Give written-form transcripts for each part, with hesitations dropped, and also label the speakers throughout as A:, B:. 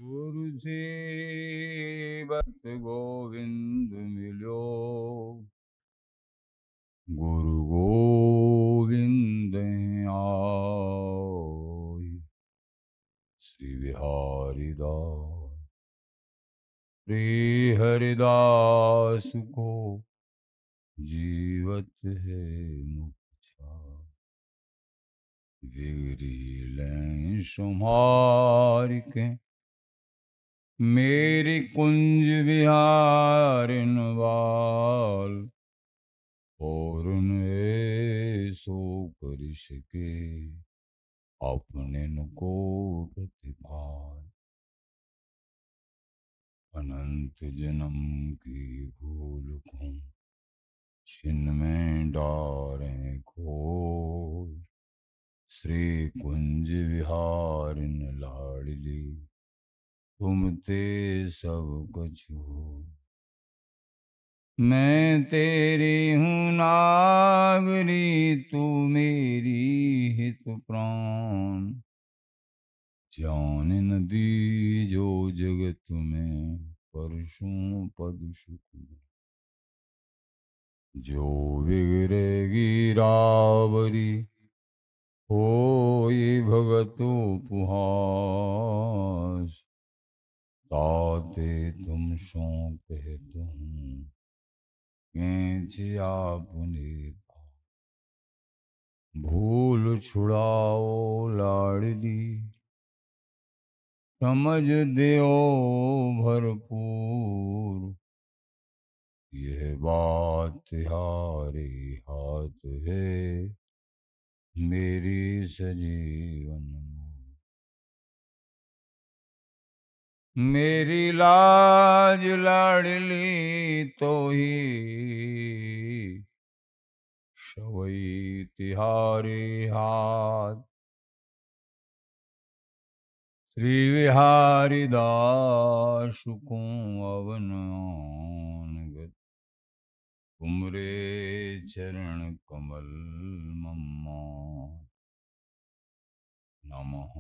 A: गुरु सेवत गोविंद मिलो। गुरु गोविंद आय। श्री बिहारी दास श्री हरिदास को जीवत है मुक्छा। बिगड़ी लें सुमार के मेरी कुंज विहारिन वाल। और सो परिश के अपने को प्रतिभाल। अनंत जन्म की भूल को छिन्न में डारे खोल। श्री कुंज विहारिन लाडली तुम ते सब कुछ हो। मैं तेरी हूँ नागरी तू मेरी हित प्राण। जान न दीजो जगत में परशुं पद सुख। जो बिगड़ेगी रावरी होई भगत उपहास। ताते तुम सो कहते हूँ आपने भूल छुड़ाओ लाडली। समझ देओ भरपूर यह बात तिहारे हाथ है मेरी सजीवन। मेरी लाज लाडली तो ही शवई तिहारे हाथ। श्री विहारी दास को अवन आनगत तुमरे चरण कमल मम्मा। नमः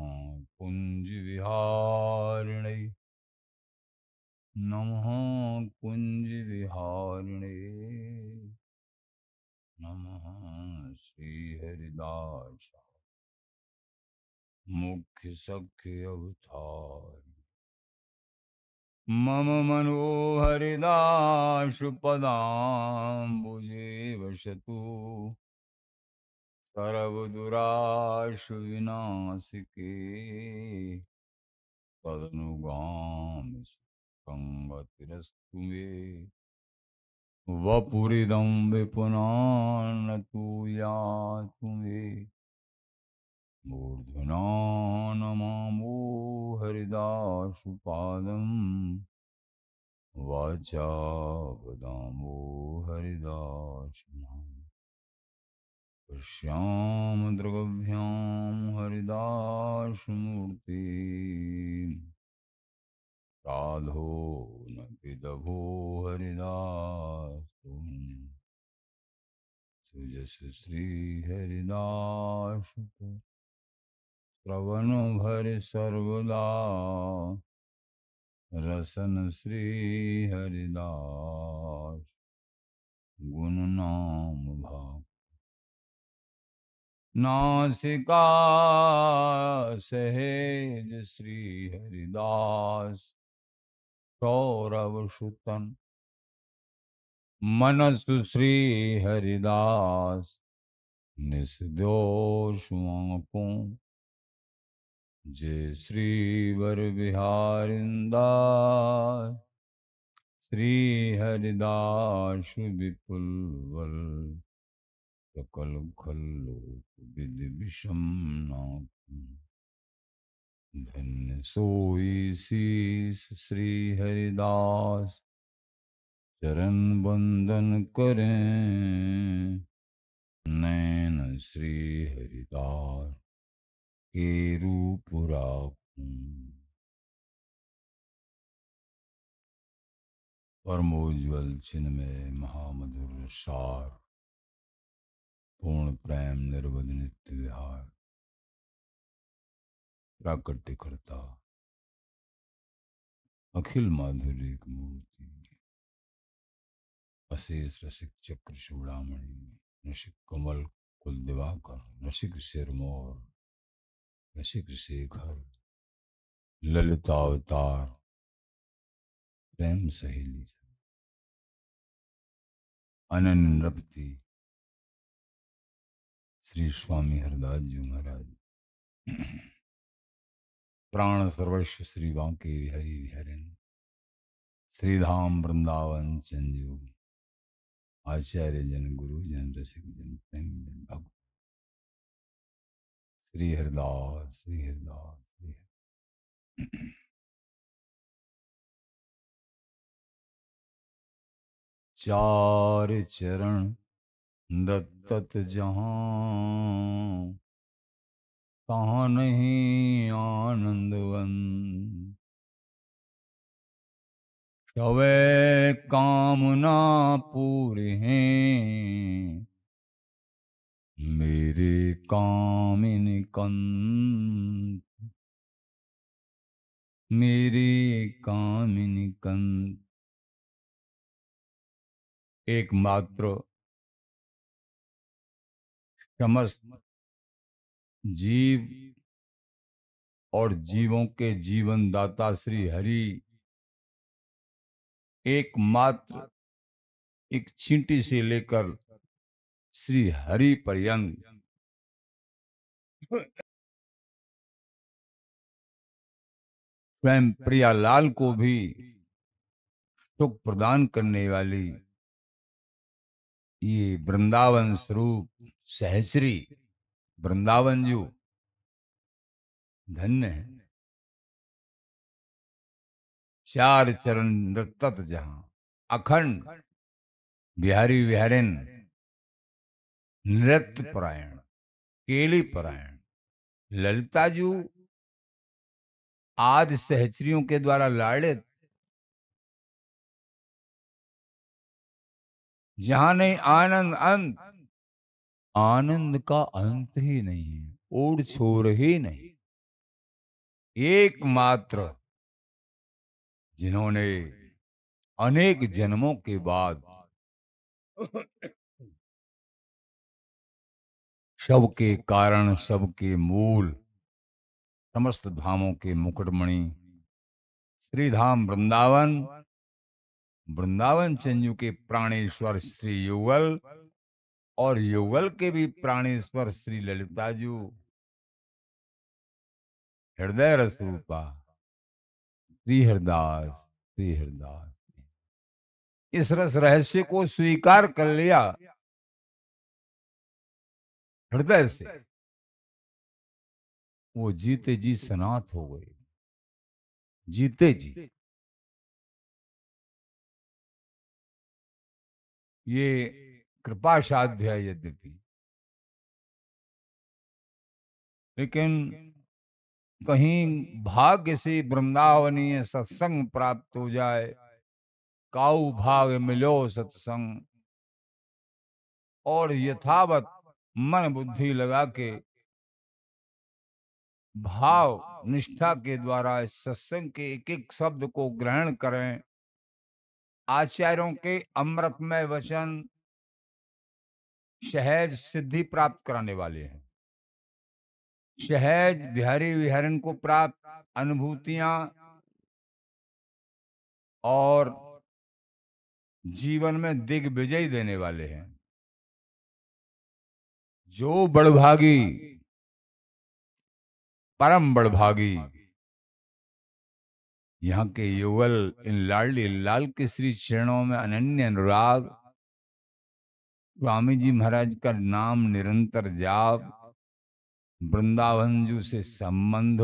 A: कुंज विहारिणे नमः कुंज विहारिणे नमः श्री हरिदास मुख्य सख्य अवतार। मम मनोहरिदास पदाम्बुजे वसतु। सर्वदुराश विनाशिके तदनुगामि संगतिरस्तु मे। वपुरिदं विपुनान्नतु यातु मे। मूर्धना नमामो हरिदासपादं। वाचा वदामो हरिदासनाम। पश्याम दृगभ्यां हरिदासमूर्ति। साधो न विदभो हरिदास। सुजस श्री हरिदास श्रवण भर सर्वदा। रसन श्री हरिदास गुण नाम भाग। नासिका सहेज श्री हरिदास सौरव सुतन। मनसु श्री हरिदास निसदोष आँखों। जय श्री वर बिहारिंदास श्री हरिदास विपुल बल। सकल खल्लोक विधि विषम नाथ। धन्य सोई शीस श्री हरिदास चरण बंदन करें। नैन श्री हरिदास के रूप राखूं। परमोज्वल चिन्मय महामधुर सार पूर्ण प्रेम निर्वध नित्य विहार। प्राकट्य करता अखिल माधुर्य एक मूर्ति, अशेष रसिक चक्र चूड़ामणि, रसिक कमल कुल दिवाकर, रसिक सिरमौर, रसिक शेखर, ललितावतार, प्रेम सहेली, अनन्य नृपति, श्री स्वामी हरदास जी महाराज। प्राण सर्वस्व श्री बांके हरि हरिन, श्रीधाम वृंदावन चंजू, आचार्य जन गुरु जन रसिक जन प्रेमी जन भक्त, श्री हरदास श्री हरदास श्री हरदास। चार चरण दत्तत जहां, कहाँ नहीं आनंदवन, सवे कामना पूरे हैं, मेरे कामिनी कंत, मेरे कामिनी कंत। एकमात्र समस्त जीव और जीवों के जीवन दाता श्री हरि, एकमात्र एक चींटी से लेकर श्री हरि पर्यंत स्वयं प्रियालाल को भी सुख प्रदान करने वाली ये वृंदावन स्वरूप सहचरी वृंदावन जू धन्य है। चार चरण दत्तत जहां, अखंड बिहारी विहारिन, नृत्य परायण, केली परायण, ललिताजू आदि सहचरियों के द्वारा लाड़ित, जहां नहीं आनंद अंत, आनंद का अंत ही नहीं है, ओर छोर ही नहीं। एकमात्र जिन्होंने अनेक जन्मों के बाद सबके कारण, सबके मूल, समस्त धामों के मुकुटमणि, श्रीधाम वृंदावन, वृंदावन चंजू के प्राणेश्वर श्री युगल और युगल के भी प्राणेश्वर श्री ललिताजू, हृदय रस रूपा श्री हरदास श्री हरदास, इस रस रहस्य को स्वीकार कर लिया हृदय से, वो जीते जी सनात हो गए, जीते जी। ये कृपा साध्य है यद्यपि, लेकिन कहीं भाग्य से वृंदावनीय सत्संग प्राप्त हो जाए, काऊ भाग मिलो सत्संग, और यथावत मन बुद्धि लगा के भाव निष्ठा के द्वारा इस सत्संग के एक एक शब्द को ग्रहण करें, आचार्यों के अमृतमय वचन सहज सिद्धि प्राप्त कराने वाले हैं। सहज बिहारी विहरण को प्राप्त अनुभूतियां और जीवन में दिग्विजय देने वाले हैं। जो बड़भागी, परम बड़भागी, यहाँ के युगल इन लाडली लाल के श्री चरणों में अनन्य अनुराग, स्वामी जी महाराज का नाम निरंतर जाप, वृंदावन जू से संबंध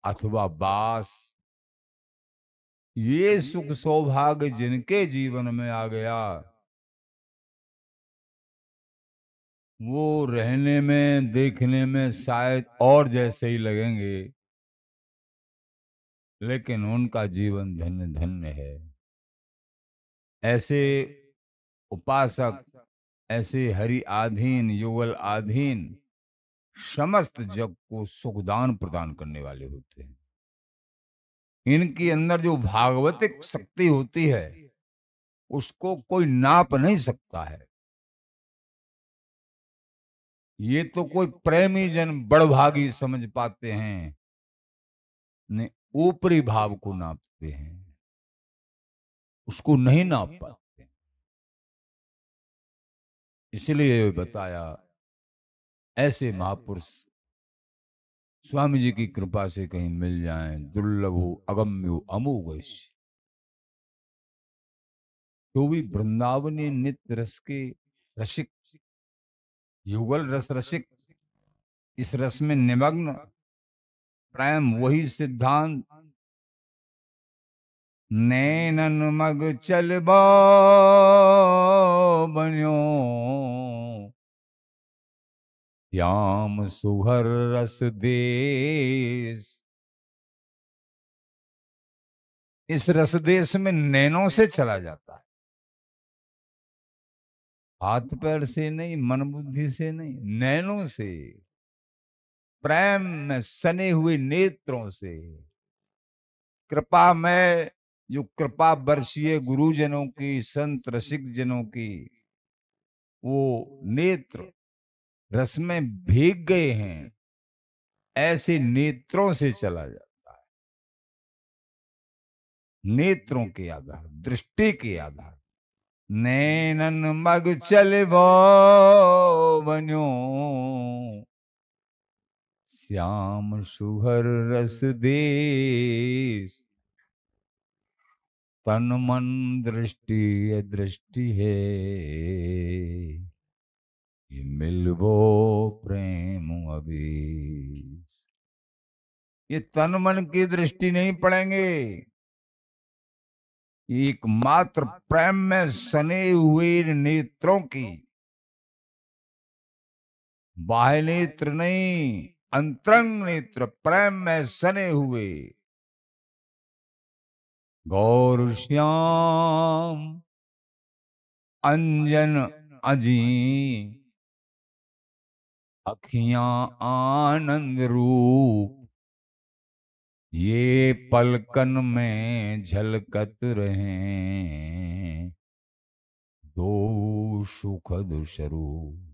A: अथवा बास, ये सुख सौभाग्य जिनके जीवन में आ गया, वो रहने में देखने में शायद और जैसे ही लगेंगे, लेकिन उनका जीवन धन्य धन्य है। ऐसे उपासक, ऐसे हरि आधीन, युगल आधीन समस्त जग को सुखदान प्रदान करने वाले होते हैं। इनके अंदर जो भागवतिक शक्ति होती है उसको कोई नाप नहीं सकता है। ये तो कोई प्रेमी जन बड़भागी समझ पाते हैं, ने ऊपरी भाव को नापते हैं, उसको नहीं नाप पाते। इसलिए बताया ऐसे महापुरुष स्वामी जी की कृपा से कहीं मिल जाएं, दुर्लभ हो अगम्य अमोघ। तो भी वृंदावनी नित्य रस के रसिक, युगल रस रसिक, इस रस में निमग्न प्रेम वही सिद्धांत, नैनन मग चलबो बन्यो श्याम सुहर रस देश। इस रस देश में नैनों से चला जाता है, हाथ पैर से नहीं, मन बुद्धि से नहीं, नैनों से, प्रेम में सने हुए नेत्रों से, कृपा में जो कृपा बरसिए गुरुजनों की, संत रसिक जनों की, वो नेत्र रस में भीग गए हैं, ऐसे नेत्रों से चला जाता है। नेत्रों के आधार, दृष्टि के आधार, नैनन मग चलबो बन्यो श्याम सुहर रस देश। तन मन दृष्टि ये दृष्टि है, ये मिलबो प्रेम अबीस। ये तन मन की दृष्टि नहीं पड़ेंगे, एकमात्र प्रेम में सने हुए नेत्रों की, बाह्य नेत्र नहीं, अंतरंग नेत्र प्रेम में सने हुए गौर श्याम अंजन अजी अखियां आनंद रूप, ये पलकन में झलकत रहे दो सुखद स्वरूप।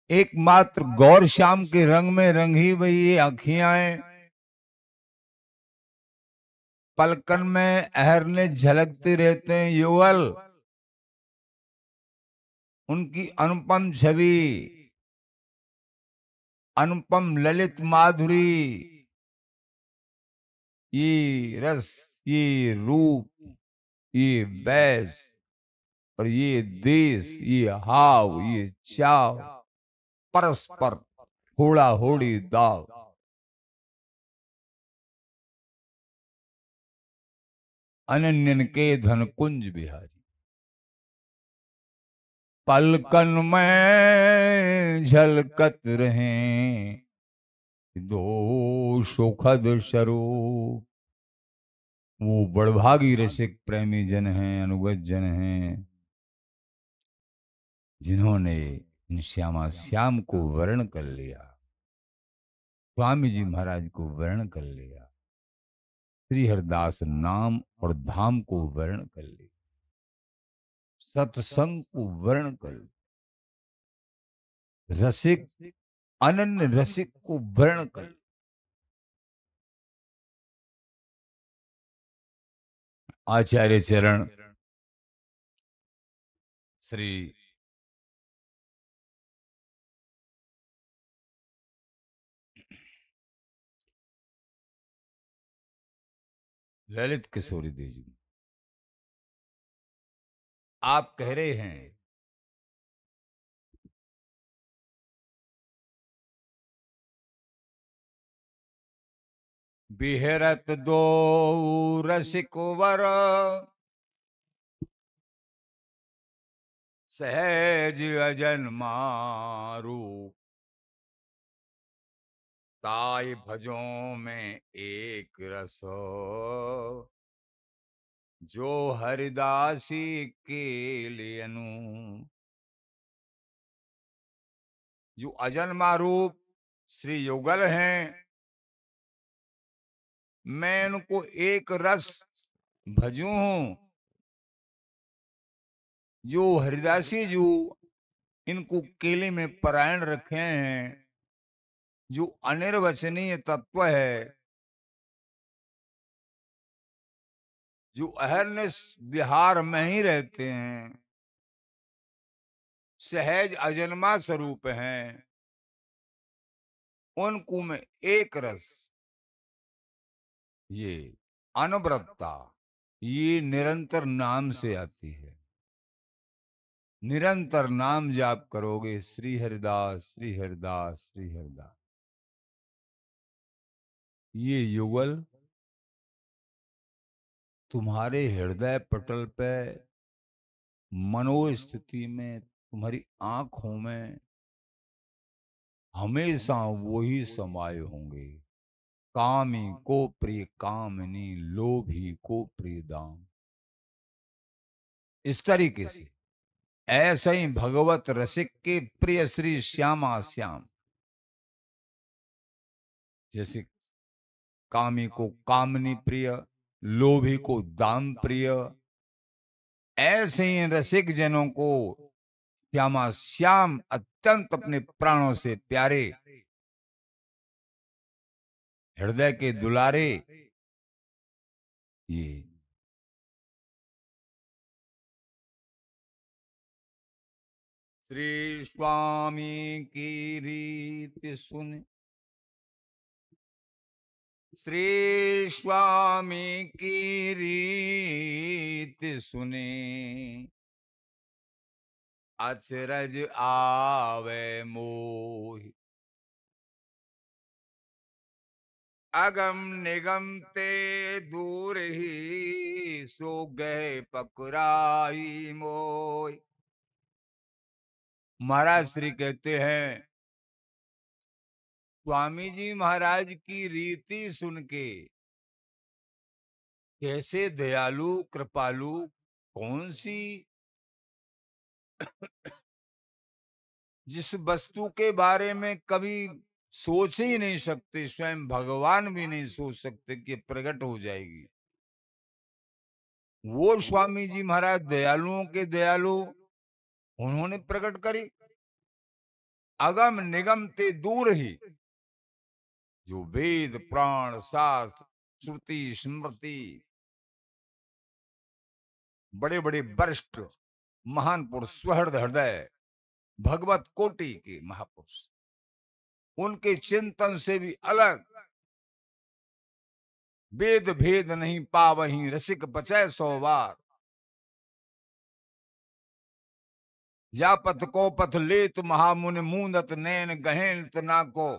A: एकमात्र गौर श्याम के रंग में रंगी हुई ये आँखियां पलकन में अहरने झलकते रहते हैं युगल। उनकी अनुपम छवि, अनुपम ललित माधुरी, ये रस, ये रूप, ये बैस और ये देश, ये हाव, ये चाव, परस्पर होड़ा होड़ी दाव। अनन्यन के धन कुंज बिहारी, पलकन में झलकत रहे दो सुखद स्वरूप। वो बड़भागी रसिक प्रेमी जन हैं, अनुगत जन हैं, जिन्होंने इन श्यामा श्याम को वर्ण कर लिया, स्वामी जी महाराज को वर्ण कर लिया, श्री हरदास नाम और धाम को वर्ण कर लिया, सत्संग को वर्ण कर लिया, रसिक अनन्य रसिक को वर्ण कर। आचार्य चरण श्री ललित किशोरी देव जी, आप कह रहे हैं बिहरत दो रसिक वर, सहज अजन मारू, ताई भजों में एक रस, जो हरिदासी के लियनु। जो अजन्मा रूप श्री युगल हैं, मैं इनको एक रस भजू हूं। जो हरिदासी जो इनको केले में परायण रखे हैं, जो अनिर्वचनीय तत्व है, जो अहरनिश विहार में ही रहते हैं, सहज अजन्मा स्वरूप हैं, उनको में एक रस, ये अनवरतता, ये निरंतर नाम से आती है। निरंतर नाम जाप करोगे, श्री हरिदास श्री हरिदास श्री हरिदास, ये युगल तुम्हारे हृदय पटल पे, मनोस्थिति में, तुम्हारी आंखों में हमेशा वही समाये होंगे। कामी को प्रिय कामिनी, लोभी को प्रिय दाम। इस तरीके से ऐसे ही भगवत रसिक के प्रिय श्री श्यामा श्याम, जैसे कामी को कामनी प्रिय, लोभी को दाम प्रिय, ऐसे ही रसिक जनों को श्यामा श्याम अत्यंत अपने प्राणों से प्यारे, हृदय के दुलारे, ये श्री स्वामी की रीत सुन, श्री स्वामी की रीत सुने, अचरज आवे मोहि। अगम निगम ते दूर ही, सो गए पकड़ाई मोय। महाराज श्री कहते हैं, स्वामी जी महाराज की रीति सुन के कैसे दयालु कृपालु, कौन सी जिस वस्तु के बारे में कभी सोच ही नहीं सकते, स्वयं भगवान भी नहीं सोच सकते कि प्रकट हो जाएगी, वो स्वामी जी महाराज दयालुओं के दयालु, उन्होंने प्रकट करी। अगम निगम ते दूर ही, जो वेद प्राण शास्त्र श्रुति स्मृति, बड़े बड़े वरिष्ठ महान पुरुष, स्वहृद हृदय भगवत कोटि के महापुरुष, उनके चिंतन से भी अलग, वेद भेद नहीं पावहीं, रसिक बचै 100 बार। जा पथ को पथ लेत महामुनि, मूंदत नैन गहेन ना को।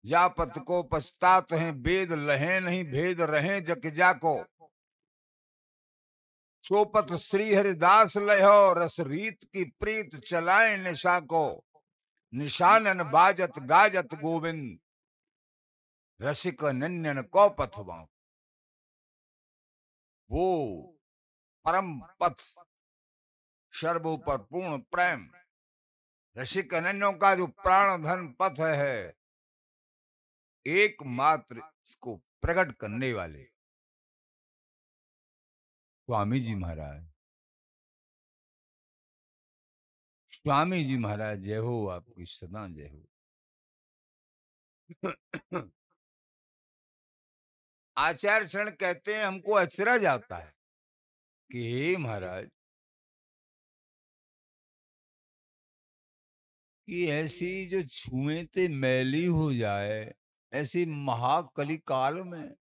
A: जा पथ को पछतात हैं, वेद लहे नहीं, भेद रहे जग जाको। सोपथ श्री हरिदास लहो, रस रीत की प्रीत चलाए निशा को। निशानन बाजत गाजत गोविंद, रसिक नन्यन को पथवा। वो परम पथ, सर्वोपर पूर्ण प्रेम, रसिक अनन्यों का जो प्राण धन पथ है, एकमात्र इसको प्रकट करने वाले स्वामी जी महाराज। स्वामी जी महाराज जय हो, आपकी सदा जय हो। आचार्य शरण कहते हैं, हमको अचरज आता है कि हे महाराज, कि ऐसी जो छुएते मैली हो जाए, ऐसी महाकली काल में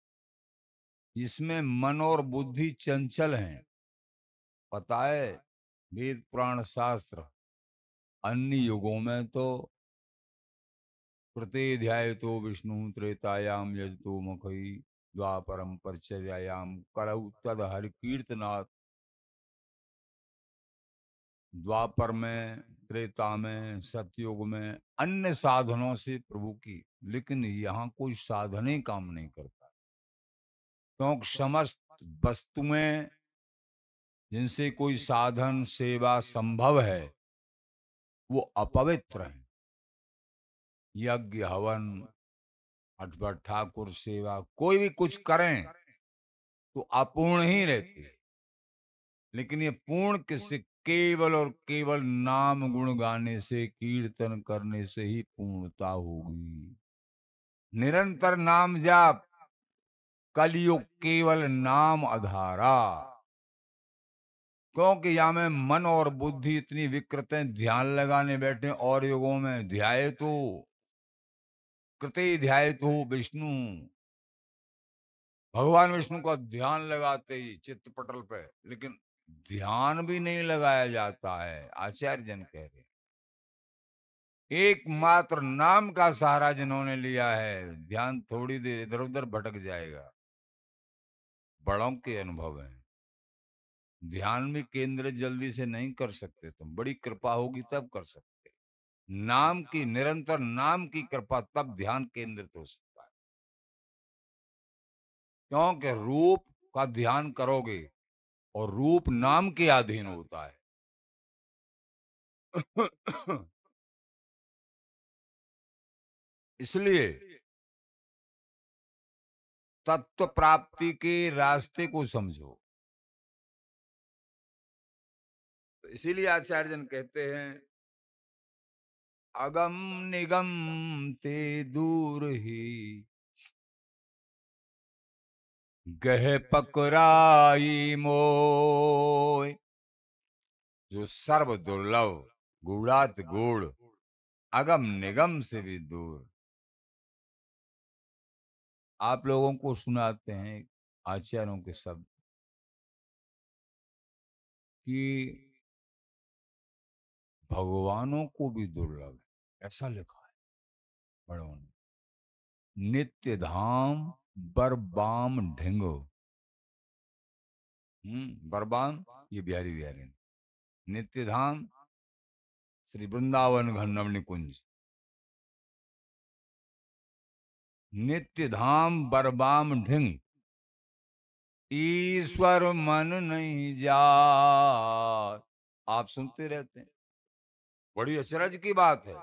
A: जिसमें मन और बुद्धि चंचल हैं, पता है वेद पुराण शास्त्र अन्य युगों में तो प्रत्यध्याय तो विष्णु त्रेतायाम यजतो मुखई, द्वापरम परिचर्यायाम करऊ तद हरि कीर्तनाथ। द्वापर में, त्रेता में, सतयुग में अन्य साधनों से प्रभु की, लेकिन यहाँ कोई साधने काम नहीं करता, क्योंकि समस्त वस्तुएं जिनसे कोई साधन सेवा संभव है वो अपवित्र हैं। यज्ञ हवन अथवा ठाकुर सेवा कोई भी कुछ करें तो अपूर्ण ही रहती है। लेकिन ये पूर्ण किससे? केवल और केवल नाम गुण गाने से, कीर्तन करने से ही पूर्णता होगी। निरंतर नाम जाप, कलयुग केवल नाम आधारा। क्योंकि यहाँ में मन और बुद्धि इतनी विकृत है, ध्यान लगाने बैठे और युगों में ध्याये तो कृते ध्याये तो विष्णु, भगवान विष्णु का ध्यान लगाते ही चित्त पटल पे, लेकिन ध्यान भी नहीं लगाया जाता है। आचार्य जन कह रहे हैं एकमात्र नाम का सहारा जिन्होंने लिया है, ध्यान थोड़ी देर इधर उधर भटक जाएगा। बड़ों के अनुभव है, ध्यान भी केंद्रित जल्दी से नहीं कर सकते तुम, बड़ी कृपा होगी तब कर सकते। नाम की, निरंतर नाम की कृपा, तब ध्यान केंद्रित हो सकता है। क्योंकि रूप का ध्यान करोगे और रूप नाम के अधीन होता है। इसलिए तत्व प्राप्ति के रास्ते को समझो। तो इसीलिए आचार्य जन कहते हैं अगम निगम ते दूर ही, गह पकड़ाई मोय। जो सर्व दुर्लभ, गूढ़ात गूढ़, अगम निगम से भी दूर। आप लोगों को सुनाते हैं आचार्यों के शब्द कि भगवानों को भी दुर्लभ है, ऐसा लिखा है बड़ों ने। नित्य धाम बरबाम ढिंगो। बरबाम ये बिहारी बिहारी ने। नित्य धाम श्री वृंदावन घन रमणी कुंज। नित्य धाम बरबाम ढिंग, ईश्वर मन नहीं जात। आप सुनते रहते हैं, बड़ी अचरज की बात है,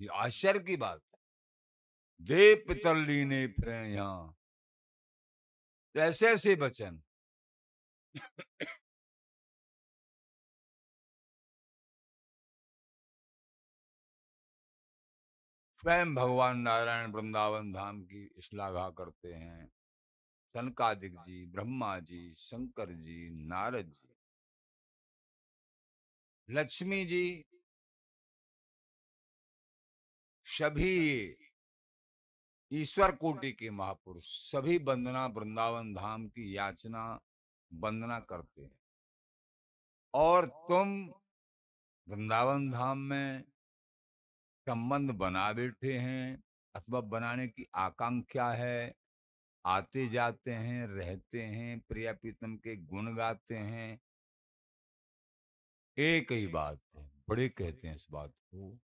A: ये आश्चर्य की बात है। देव पितर लीने फिर यहाँ, ऐसे ऐसे वचन। स्वयं भगवान नारायण वृंदावन धाम की श्लाघा करते हैं। सनकादिक जी, ब्रह्मा जी, शंकर जी, नारद जी, लक्ष्मी जी, सभी ईश्वर कोटि के महापुरुष, सभी वंदना वृंदावन धाम की याचना वंदना करते हैं। और तुम वृंदावन धाम में संबंध बना बैठे हैं, अथवा बनाने की आकांक्षा है, आते जाते हैं, रहते हैं, प्रिया प्रीतम के गुण गाते हैं। एक ही बात है, बड़े कहते हैं इस बात को,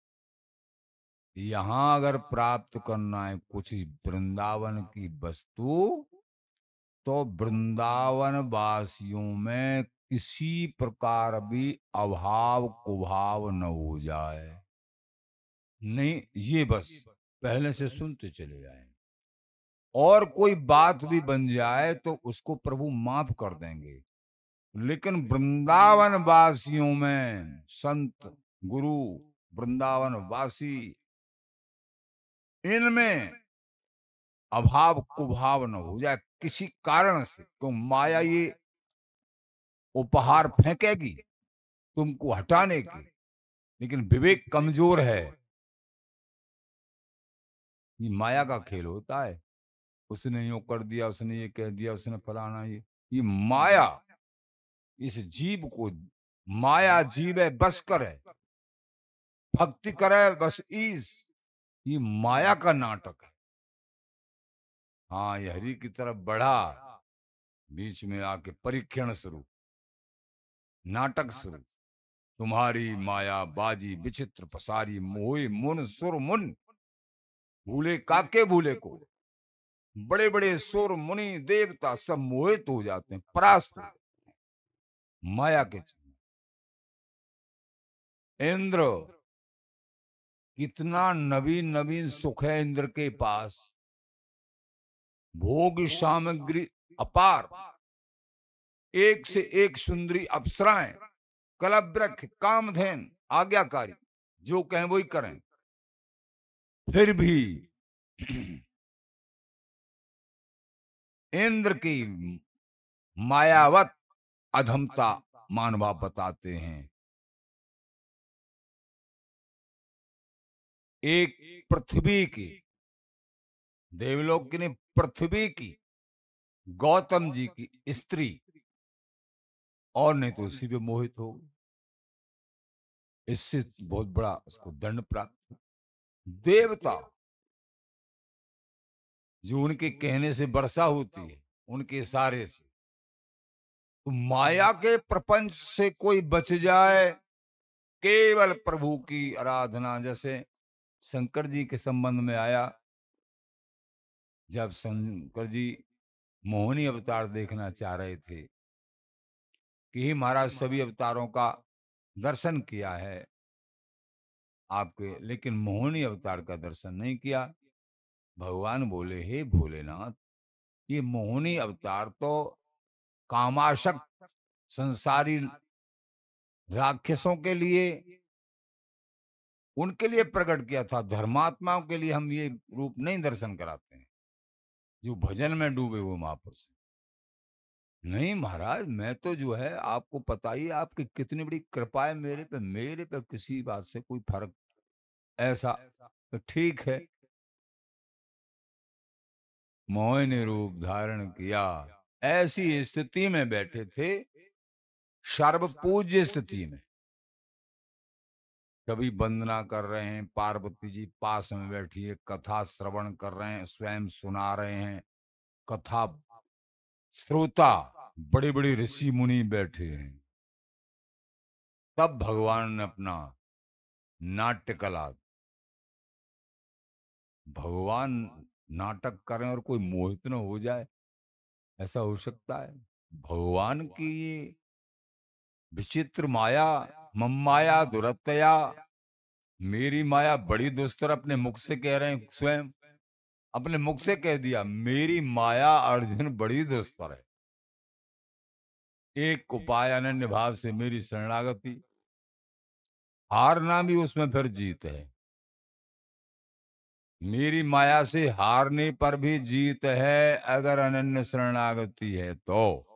A: यहां अगर प्राप्त करना है कुछ वृंदावन की वस्तु, तो वृंदावन वासियों में किसी प्रकार भी अभाव कुभाव न हो जाए। नहीं, ये बस पहले से सुनते चले जाएं। और कोई बात भी बन जाए तो उसको प्रभु माफ कर देंगे। लेकिन वृंदावन वासियों में, संत गुरु वृंदावन वासी, इनमें अभाव कुभाव न हो जाए किसी कारण से। क्यों? माया ये उपहार फेंकेगी तुमको हटाने की, लेकिन विवेक कमजोर है। ये माया का खेल होता है, उसने यूं कर दिया, उसने ये कह दिया, उसने फलाना ये माया इस जीव को, माया जीव है बस करे, भक्ति करे बस ईस, ये माया का नाटक है। हाँ, ये हरि की तरफ बढ़ा, बीच में आके परीक्षण शुरू, नाटक शुरू। तुम्हारी माया बाजी विचित्र पसारी, मोहि मुन सुर मुन, भूले काके भूले को। बड़े बड़े सुर मुनि देवता सब मोहित हो जाते हैं, परास्त हो जाते हैं माया के चक्कर। इंद्र, कितना नवीन नवीन सुख है इंद्र के पास, भोग सामग्री अपार, एक से एक सुंदरी अप्सराएं, कलवृक्ष, कामधेन, आज्ञाकारी, जो कहें वही करें, फिर भी इंद्र की मायावत अधमता मानव बताते हैं। एक पृथ्वी की, देवलोक की नहीं, पृथ्वी की गौतम जी की स्त्री, और नहीं तो उसी पे मोहित हो, इससे बहुत बड़ा उसको दंड प्राप्त। देवता जो उनके कहने से वर्षा होती है, उनके इशारे से, तो माया के प्रपंच से कोई बच जाए, केवल प्रभु की आराधना। जैसे शंकर जी के संबंध में आया, जब शंकर जी मोहिनी अवतार देखना चाह रहे थे कि ही महाराज सभी अवतारों का दर्शन किया है आपके, लेकिन मोहिनी अवतार का दर्शन नहीं किया। भगवान बोले, हे भोलेनाथ, ये मोहिनी अवतार तो कामाशक्त संसारी राक्षसों के लिए, उनके लिए प्रकट किया था, धर्मात्माओं के लिए हम ये रूप नहीं दर्शन कराते हैं जो भजन में डूबे हुए महापुरुष। नहीं महाराज, मैं तो जो है, आपको पता ही आपकी कितनी बड़ी कृपा है मेरे पे किसी बात से कोई फर्क ऐसा, तो ठीक है। मोहिनी रूप धारण किया, ऐसी स्थिति में बैठे थे, सर्वपूज्य स्थिति में, कभी वंदना कर रहे हैं, पार्वती जी पास में बैठी है, कथा श्रवण कर रहे हैं, स्वयं सुना रहे हैं, कथा श्रोता बड़े बड़े ऋषि मुनि बैठे हैं। तब भगवान ने अपना नाट्य कला, भगवान नाटक करें और कोई मोहित न हो जाए, ऐसा हो सकता है? भगवान की ये विचित्र माया, मम्माया दुरत्तया, मेरी माया बड़ी दुस्तर, अपने मुख से कह रहे हैं, स्वयं अपने मुख से कह दिया, मेरी माया अर्जुन बड़ी दुस्तर है, एक उपाय अनन्य भाव से मेरी शरणागति, हारना भी उसमें फिर जीत है। मेरी माया से हारने पर भी जीत है, अगर अनन्य शरणागति है तो।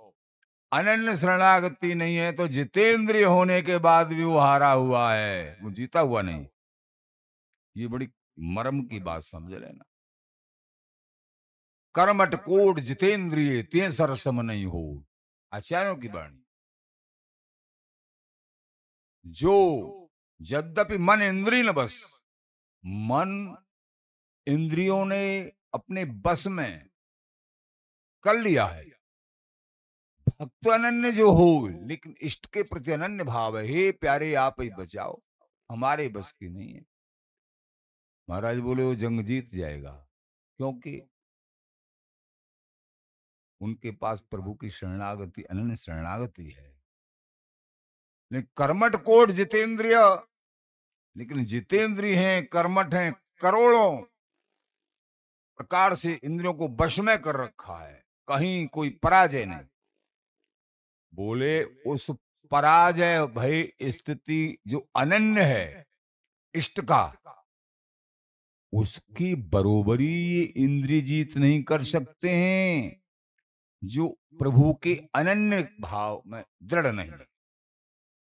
A: अनन्य शरणागति नहीं है तो जितेंद्रिय होने के बाद भी वो हारा हुआ है, वो जीता हुआ नहीं। ये बड़ी मर्म की बात समझ लेना। कर्मठ कोट जितेंद्रिय ते सरसम नहीं हो, आचार्यों की वाणी। जो यद्यपि मन इंद्रिय न बस, मन इंद्रियों ने अपने बस में कर लिया है, भक्त अनन्य जो हो, लेकिन इष्ट के प्रति अनन्य भाव है, हे प्यारे आप ही बचाओ, हमारे बस की नहीं है। महाराज बोले वो जंग जीत जाएगा, क्योंकि उनके पास प्रभु की शरणागति, अनन्य शरणागति है। लेकिन कर्मठ कोट जितेंद्रिय, लेकिन जितेंद्रिय हैं, कर्मठ हैं, करोड़ों प्रकार से इंद्रियों को वश में कर रखा है, कहीं कोई पराजय नहीं। बोले उस पराजय भय स्थिति जो अनन्य है इष्ट का, उसकी बरोबरी ये इंद्रिय जीत नहीं कर सकते हैं जो प्रभु के अनन्य भाव में दृढ़ नहीं है,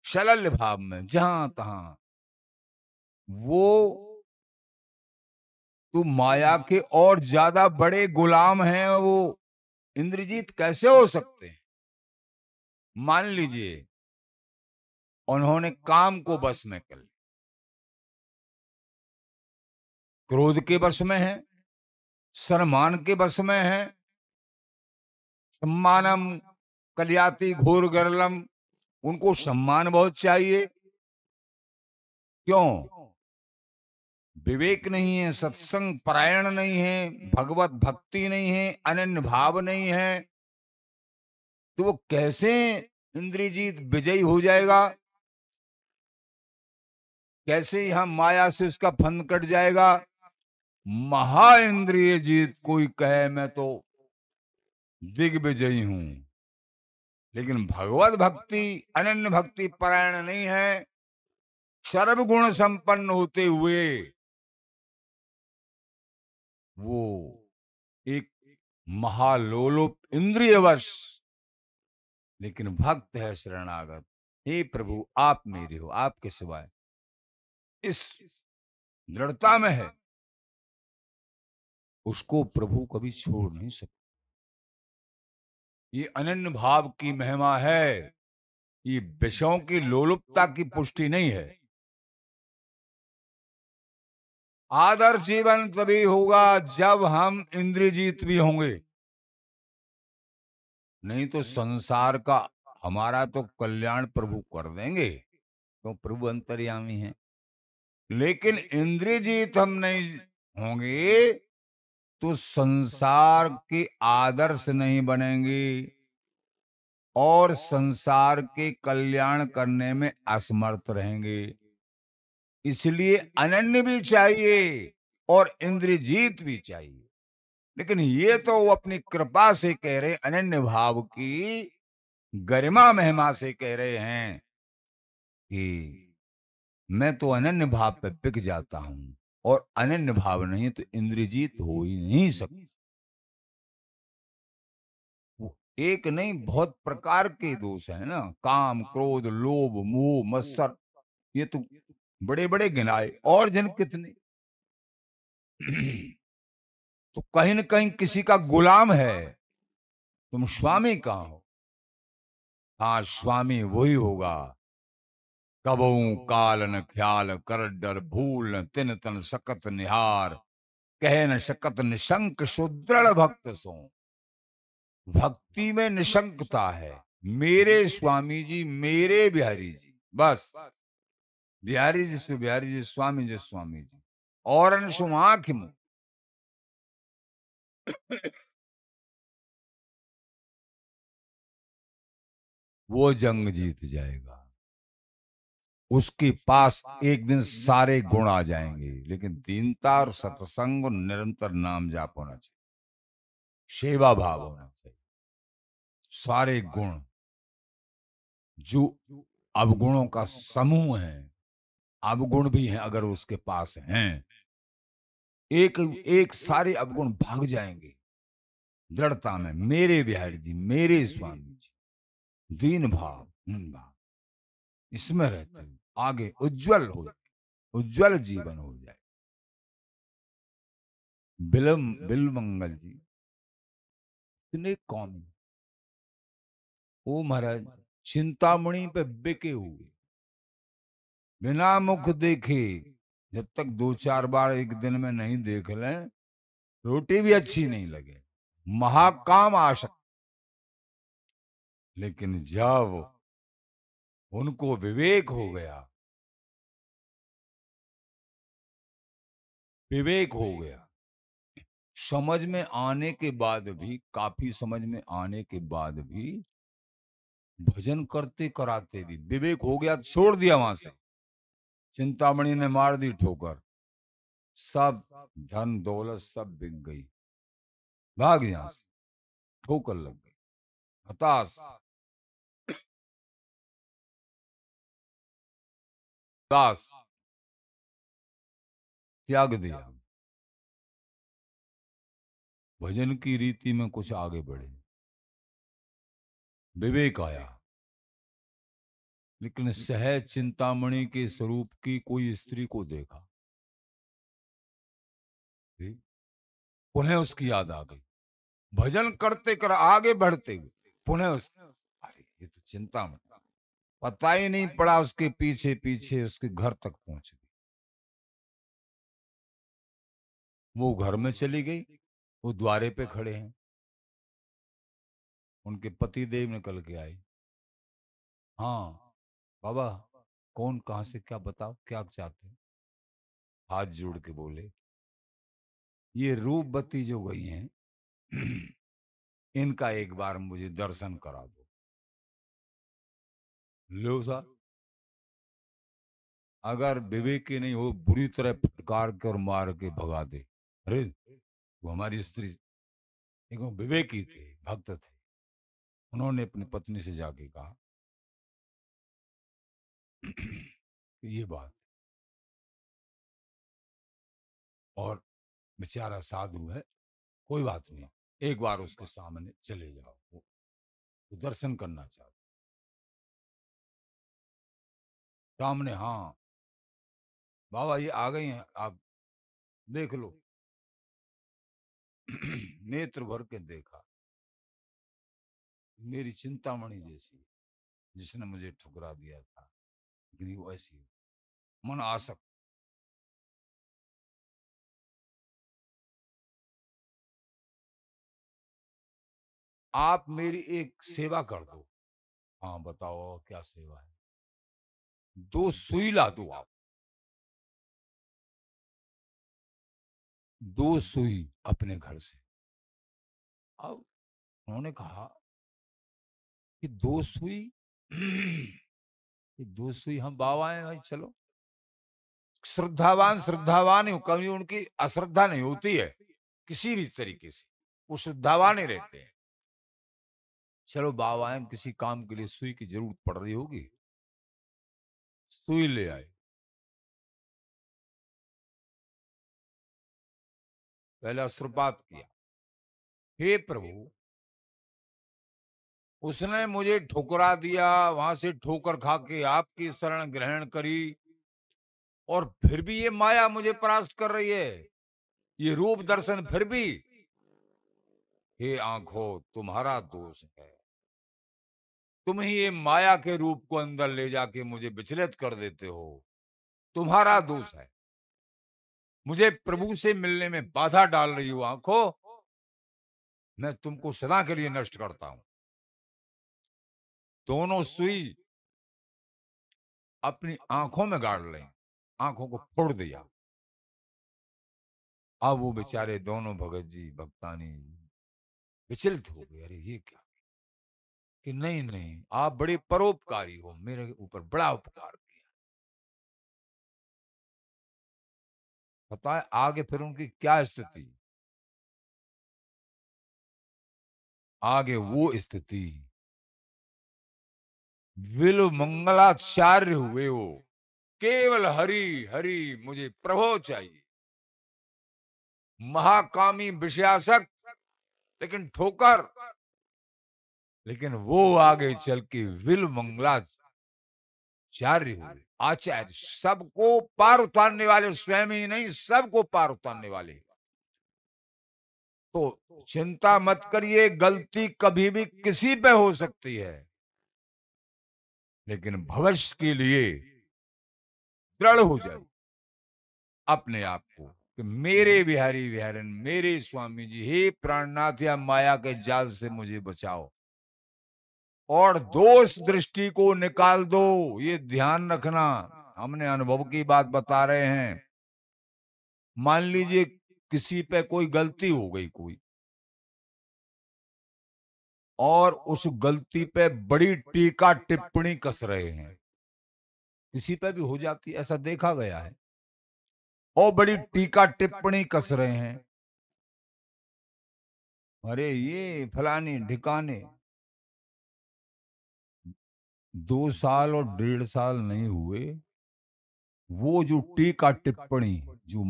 A: शलल्य भाव में जहां तहां। वो तो माया के और ज्यादा बड़े गुलाम हैं, वो इंद्रजीत कैसे हो सकते हैं? मान लीजिए उन्होंने काम को बस में कर लिया, क्रोध के वश में है, सम्मान के वश में है, सम्मानम कल्याति घोर गरलम, उनको सम्मान बहुत चाहिए, क्यों? विवेक नहीं है, सत्संग परायण नहीं है, भगवत भक्ति नहीं है, अनन्य भाव नहीं है, तो वो कैसे इंद्रजीत विजयी हो जाएगा? कैसे यहां माया से उसका फंद कट जाएगा? महा इंद्रिय जीत कोई कहे मैं तो दिग्विजयी हूं। लेकिन भगवत भक्ति अनन्य भक्ति परायण नहीं है। सर्वगुण संपन्न होते हुए वो एक महालोलुप इंद्रियवश, लेकिन भक्त है शरणागत। हे प्रभु आप मेरे हो, आपके सिवाय, इस दृढ़ता में है, उसको प्रभु कभी छोड़ नहीं सकते। ये अनन्य भाव की महिमा है। ये विषयों की लोलुपता की पुष्टि नहीं है। आदर्श जीवन तभी होगा जब हम इंद्रियजीत भी होंगे। नहीं तो संसार का हमारा तो कल्याण प्रभु कर देंगे, तो प्रभु अंतर्यामी हैं। लेकिन इंद्रियजीत हम नहीं होंगे तो संसार के आदर्श नहीं बनेंगे और संसार के कल्याण करने में असमर्थ रहेंगे। इसलिए अनन्य भी चाहिए और इंद्रियजीत भी चाहिए। लेकिन ये तो वो अपनी कृपा से कह रहे, अनन्य भाव की गरिमा महिमा से कह रहे हैं कि मैं तो अनन्य भाव पे बिक जाता हूं, और अनन्य भाव नहीं तो इंद्रियजीत हो ही नहीं सकता। वो एक नहीं, बहुत प्रकार के दोष है ना, काम क्रोध लोभ मोह मत्सर, ये तो बड़े बड़े गिनाए, और जन कितने। तो कहीं न कहीं किसी का गुलाम है। तुम स्वामी कहाँ हो? हाँ, स्वामी वही होगा। कबहू काल न ख्याल कर डर भूल न तिन तन सकत निहार, कह न शकत निशंक सुदृढ़ भक्त सो। भक्ति में निशंकता है। मेरे स्वामी जी, मेरे बिहारी जी, बस। बिहारी जी से बिहारी जी, स्वामी जी स्वामी जी, और आंख मुंह। वो जंग जीत जाएगा। उसके पास एक दिन सारे गुण आ जाएंगे, लेकिन दीनता और सत्संग और निरंतर नाम जाप होना चाहिए, सेवा भाव होना चाहिए। सारे गुण जो अवगुणों का समूह है, अवगुण भी हैं अगर उसके पास हैं, एक एक सारे अवगुण भाग जाएंगे दृढ़ता में। मेरे बिहारी जी, मेरे स्वामी जी, दीन भाव भाव, इसमें रहते हुए आगे उज्जवल हो, उज्जवल जीवन हो जाए। बिल मंगल जी इतने कौमी, ओ महाराज चिंतामणि पे बिके हुए, बिना मुख देखे, जब तक दो चार बार एक दिन में नहीं देख लें, रोटी भी अच्छी नहीं लगे, महाकाम आशक। लेकिन जब उनको विवेक हो गया, विवेक हो गया, समझ में आने के बाद भी, काफी समझ में आने के बाद भी, भजन करते कराते भी विवेक हो गया, छोड़ दिया वहां से। चिंतामणि ने मार दी ठोकर, सब धन दौलत सब बिक गई, भाग यहां से, ठोकर लग गई, हताश, दास, त्याग दिया। भजन की रीति में कुछ आगे बढ़े, विवेक आया। लेकिन सहज चिंतामणि के स्वरूप की कोई स्त्री को देखा, पुनः उसकी याद आ गई। भजन करते कर आगे बढ़ते हुए पुनः अरे ये तो चिंतामणि, पता ही नहीं पड़ा उसके पीछे पीछे उसके घर तक पहुंच गई। वो घर में चली गई, वो द्वारे पे खड़े हैं, उनके पति देव निकल के आए। हाँ बाबा, कौन कहां से, क्या बताओ, क्या चाहते हैं? हाथ जोड़ के बोले, ये रूपवती जो गई हैं, इनका एक बार मुझे दर्शन करा दो। लो साहब, अगर विवेक की नहीं हो, बुरी तरह फटकार के और मार के भगा दे। अरे वो हमारी स्त्री, देखो विवेकी थे, भक्त थे, उन्होंने अपनी पत्नी से जाके कहा कि ये बात, और बेचारा साधु है, कोई बात नहीं, एक बार उसके सामने चले जाओ, वो दर्शन करना चाहते सामने। हाँ बाबा ये आ गई हैं, आप देख लो। नेत्र भर के देखा, मेरी चिंतामणि जैसी, जिसने मुझे ठुकरा दिया था, लेकिन वो ऐसी मन आसक्त। आप मेरी एक सेवा कर दो। हाँ बताओ क्या सेवा है? 2 सुई ला दो आप, 2 सुई अपने घर से। अब उन्होंने कहा कि 2 सुई, कि 2 सुई, हम बाबा हैं भाई, चलो। श्रद्धावान श्रद्धावान ही, कभी उनकी अश्रद्धा नहीं होती है किसी भी तरीके से, वो श्रद्धावान ही रहते हैं। चलो बाबा हैं, किसी काम के लिए सुई की जरूरत पड़ रही होगी, सुई ले आए। पहले अश्रुपात किया, हे प्रभु, उसने मुझे ठुकरा दिया, वहां से ठोकर खा के आपकी शरण ग्रहण करी, और फिर भी ये माया मुझे परास्त कर रही है, ये रूप दर्शन फिर भी। हे आंखों, तुम्हारा दोष है, तुम ही ये माया के रूप को अंदर ले जाके मुझे विचलित कर देते हो, तुम्हारा दोष है, मुझे प्रभु से मिलने में बाधा डाल रही हो आंखों, मैं तुमको सदा के लिए नष्ट करता हूं। दोनों सुई अपनी आंखों में गाड़ लें, आंखों को फोड़ दिया। अब वो बेचारे दोनों भगत जी भक्तानी विचलित हो गए, अरे ये क्या, कि नहीं नहीं आप बड़े परोपकारी हो, मेरे ऊपर बड़ा उपकार किया। पता है आगे फिर उनकी क्या स्थिति? आगे वो स्थिति, विल मंगलाचार्य हुए वो, केवल हरि हरि, मुझे प्रभु चाहिए, महाकामी विषयासक्त, लेकिन ठोकर, लेकिन वो आगे चल के विल मंगलाचार्य हुए, आचार्य, सबको पार उतारने वाले, स्वयं ही नहीं सबको पार उतारने वाले। तो चिंता मत करिए, गलती कभी भी किसी पे हो सकती है, लेकिन भविष्य के लिए दृढ़ हो जाए अपने आप को कि मेरे बिहारी बिहारन, मेरे स्वामी जी, हे प्राणनाथ, या माया के जाल से मुझे बचाओ, और दोष दृष्टि को निकाल दो। ये ध्यान रखना, हमने अनुभव की बात बता रहे हैं। मान लीजिए किसी पे कोई गलती हो गई कोई, और उस गलती पे बड़ी टीका टिप्पणी कस रहे हैं, किसी पे भी हो जाती है, ऐसा देखा गया है, और बड़ी टीका टिप्पणी कस रहे हैं, अरे ये फलानी ढिकाने, 2 साल और 1.5 साल नहीं हुए, वो जो टीका टिप्पणी, जो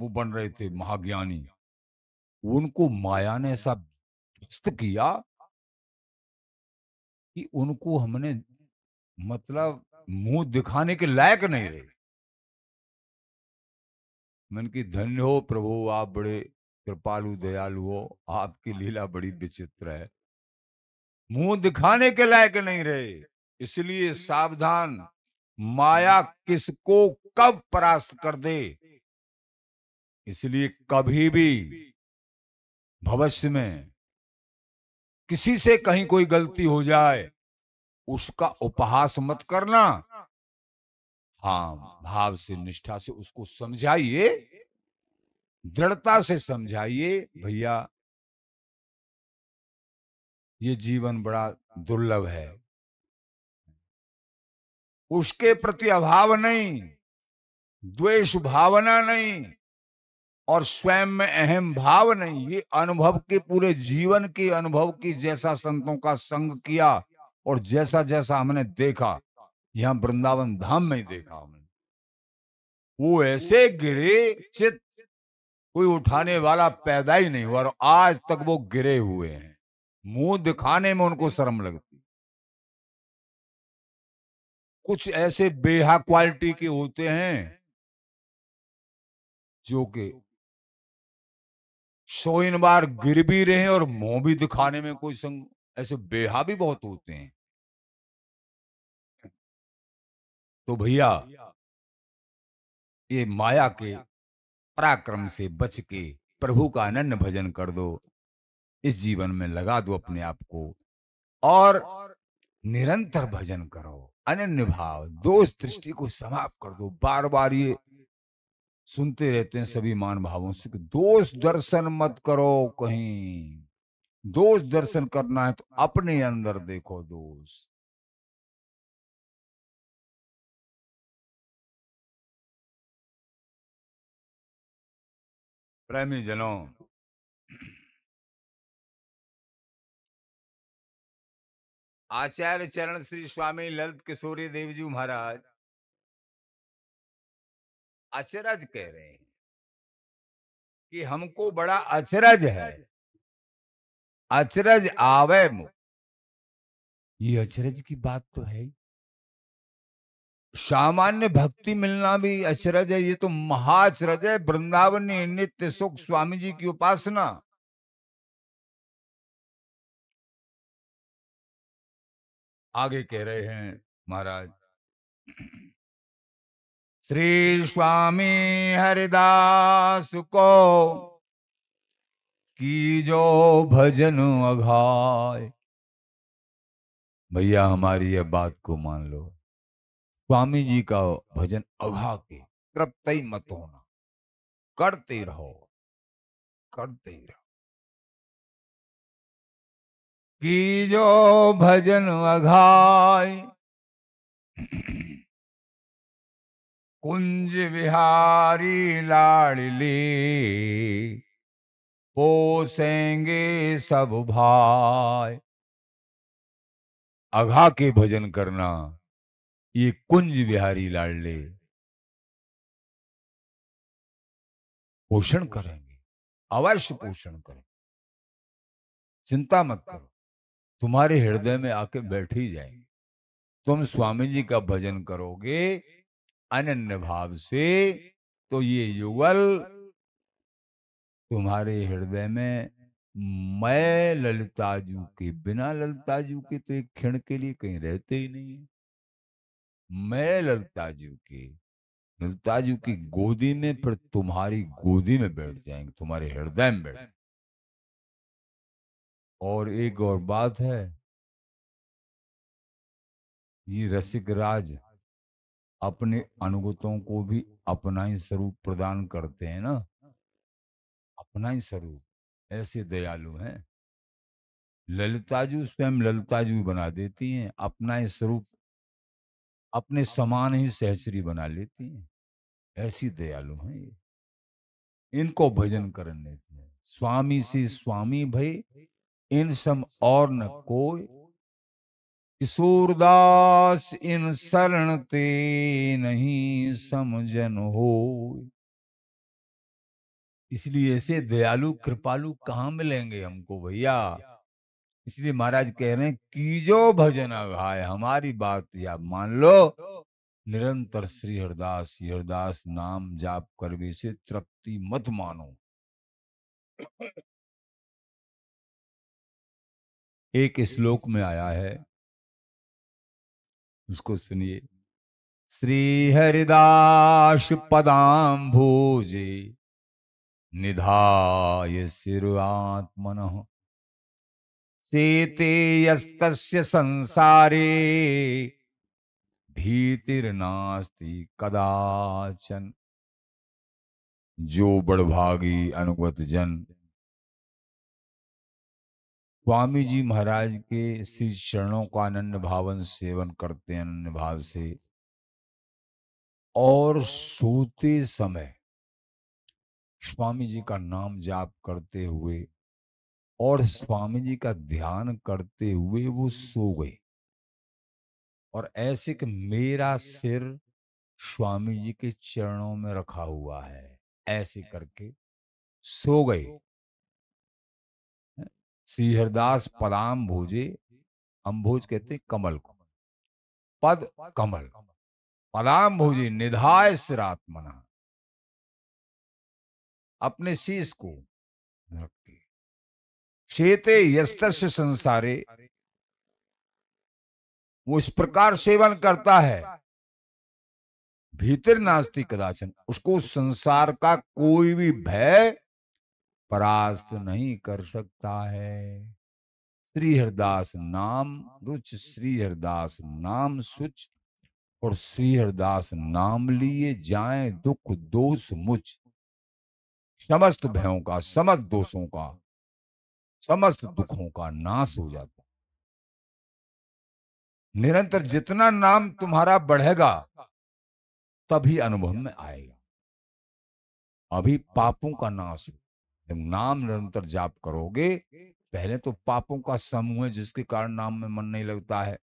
A: वो बन रहे थे महाज्ञानी, उनको माया ने ऐसा ध्वस्त किया कि उनको हमने, मतलब, मुंह दिखाने के लायक नहीं रहे। मन की धन्य हो प्रभु, आप बड़े कृपालु दयालु हो, आपकी लीला बड़ी विचित्र है, मुंह दिखाने के लायक नहीं रहे। इसलिए सावधान, माया किसको कब परास्त कर दे, इसलिए कभी भी भविष्य में किसी से कहीं कोई गलती हो जाए, उसका उपहास मत करना। हाँ, भाव से निष्ठा से उसको समझाइए, दृढ़ता से समझाइए, भैया ये जीवन बड़ा दुर्लभ है, उसके प्रति अभाव नहीं, द्वेष भावना नहीं, और स्वयं में अहम भाव नहीं, ये अनुभव के पूरे जीवन के अनुभव की, जैसा संतों का संग किया और जैसा जैसा हमने देखा, यहाँ वृंदावन धाम में ही देखा हमने, वो ऐसे गिरे चित कोई उठाने वाला पैदा ही नहीं हुआ और आज तक वो गिरे हुए हैं। मुंह दिखाने में उनको शर्म लगती। कुछ ऐसे बेहा क्वालिटी के होते हैं जो कि 100 बार गिर भी रहे हैं और मुंह भी दिखाने में कोई संग, ऐसे बेहा भी बहुत होते हैं। तो भैया ये माया के पराक्रम से बच के प्रभु का अनन्य भजन कर दो, इस जीवन में लगा दो अपने आप को और निरंतर भजन करो, अनन्य भाव, दोष दृष्टि को समाप्त कर दो। बार बार ये सुनते रहते हैं सभी मान भावों से कि दोष दर्शन मत करो कहीं, दोष दर्शन करना है तो अपने अंदर देखो दोष। प्रेमी जनों, आचार्य चरण श्री स्वामी ललित किशोरी देव जी महाराज अचरज कह रहे हैं कि हमको बड़ा अचरज है, अचरज आवे मुख। ये अचरज की बात तो है। सामान्य भक्ति मिलना भी अचरज है, ये तो महाचरज है। वृंदावनी नित्य सुख स्वामी जी की उपासना। आगे कह रहे हैं महाराज, श्री स्वामी हरिदास को की जो भजन अघाय। भैया हमारी यह बात को मान लो, स्वामी जी का भजन अघा के तृप्त ही मत होना, करते रहो, करते ही रहो। की जो भजन अघाय कुंज विहारी लाडली पोसेंगे सब भाई। अघा के भजन करना, ये कुंज विहारी लाडले पोषण करेंगे, अवश्य पोषण करेंगे। चिंता मत करो, तुम्हारे हृदय में आके बैठ ही जाएंगे। तुम स्वामी जी का भजन करोगे अनन्य भाव से तो ये युगल तुम्हारे हृदय में, मैं ललिताजू के बिना, ललिताजू के तो एक क्षण के लिए कहीं रहते ही नहीं है। मैं ललिताजू के, ललिताजू की गोदी में, फिर तुम्हारी गोदी में बैठ जाएंगे, तुम्हारे हृदय में बैठ। और एक और बात है, ये रसिक राज अपने अनुगतों को भी अपना ही स्वरूप प्रदान करते हैं ना, अपना ही स्वरूप, ऐसे दयालु हैं। ललिताजू स्वयं ललिताजू बना देती हैं, अपना ही स्वरूप अपने समान ही सहचरी बना लेती हैं, ऐसी दयालु हैं ये। इनको भजन करने थे, स्वामी से स्वामी भई इन सम और न कोई, किशोरदास इन शरण ते नहीं समझन हो। इसलिए ऐसे दयालु कृपालु कहाँ मिलेंगे हमको भैया। इसलिए महाराज कह रहे हैं कीजो भजन अघाय, हमारी बात या मान लो, निरंतर श्री हरदास हरदास नाम जाप करवे से तृप्ति मत मानो। एक श्लोक में आया है, उसको सुनिए। श्री हरिदास पदाम भोजे निधाय सिरुआत्मनः सेते यस्तस्य संसारे भीतिर्नास्ति कदाचन। जो बड़भागी अनुगत जन स्वामी जी महाराज के श्री चरणों का अनन्य भावन सेवन करते हैं, अनन्य भाव से, और सोते समय स्वामी जी का नाम जाप करते हुए और स्वामी जी का ध्यान करते हुए वो सो गए। और ऐसे कि मेरा सिर स्वामी जी के चरणों में रखा हुआ है, ऐसे करके सो गए। श्री हरिदास पदाम भोजे, अम्भोज कहते कमल को, पद कमल, पदाम भोजे निधाय सिरात्मना, अपने शीश को रख के। शेते यस्तस्य संसारे, वो इस प्रकार सेवन करता है, भीतर नास्ति कदाचन, उसको संसार का कोई भी भय परास्त नहीं कर सकता है। श्री हरिदास नाम रुच, श्री हरिदास नाम सुच, और श्री हरिदास नाम लिए जाए दुख दोष मुच। समस्त भयों का, समस्त दोषों का, समस्त दुखों का नाश हो जाता। निरंतर जितना नाम तुम्हारा बढ़ेगा तभी अनुभव में आएगा। अभी पापों का नाश हो, जब नाम निरंतर जाप करोगे, पहले तो पापों का समूह है जिसके कारण नाम में मन नहीं लगता है।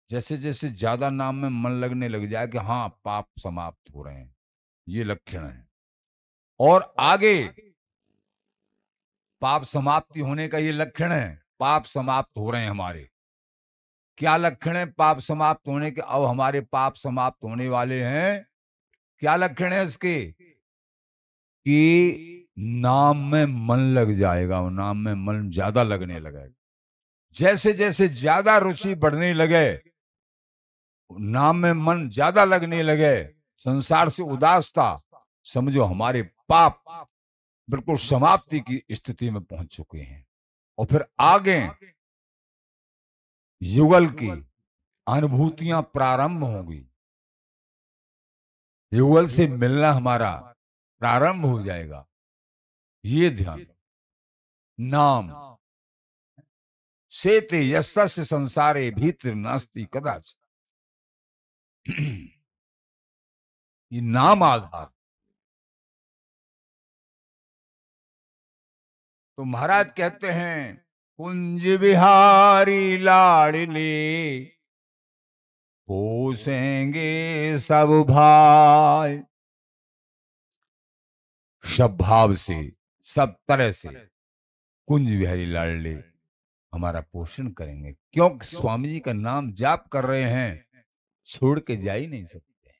A: जैसे जैसे ज्यादा नाम में मन लगने लग जाए कि हाँ पाप समाप्त हो रहे हैं, ये लक्षण है। और आगे पाप समाप्ति होने का ये लक्षण है, पाप समाप्त हो रहे हैं हमारे। क्या लक्षण है पाप समाप्त होने के? अब हमारे पाप समाप्त होने वाले हैं। क्या लक्षण है इसके? कि नाम में मन लग जाएगा, नाम में मन ज्यादा लगने लगेगा। जैसे जैसे ज्यादा रुचि बढ़ने लगे, नाम में मन ज्यादा लगने लगे, संसार से उदासता, समझो हमारे पाप बिल्कुल समाप्ति की स्थिति में पहुंच चुके हैं। और फिर आगे युगल की अनुभूतियां प्रारंभ होंगी, युगल से मिलना हमारा प्रारंभ हो जाएगा। ये ध्यान, नाम सेते यस्तस्य संसारे भीतर नास्ति कदाच, ये नाम आधार। तो महाराज कहते हैं कुंज बिहारी लाडले पोसेंगे सब भाई। सब भाव से, सब तरह से कुंज बिहारी लाडले हमारा पोषण करेंगे, क्योंकि स्वामी जी का नाम जाप कर रहे हैं, छोड़ के जा ही नहीं सकते।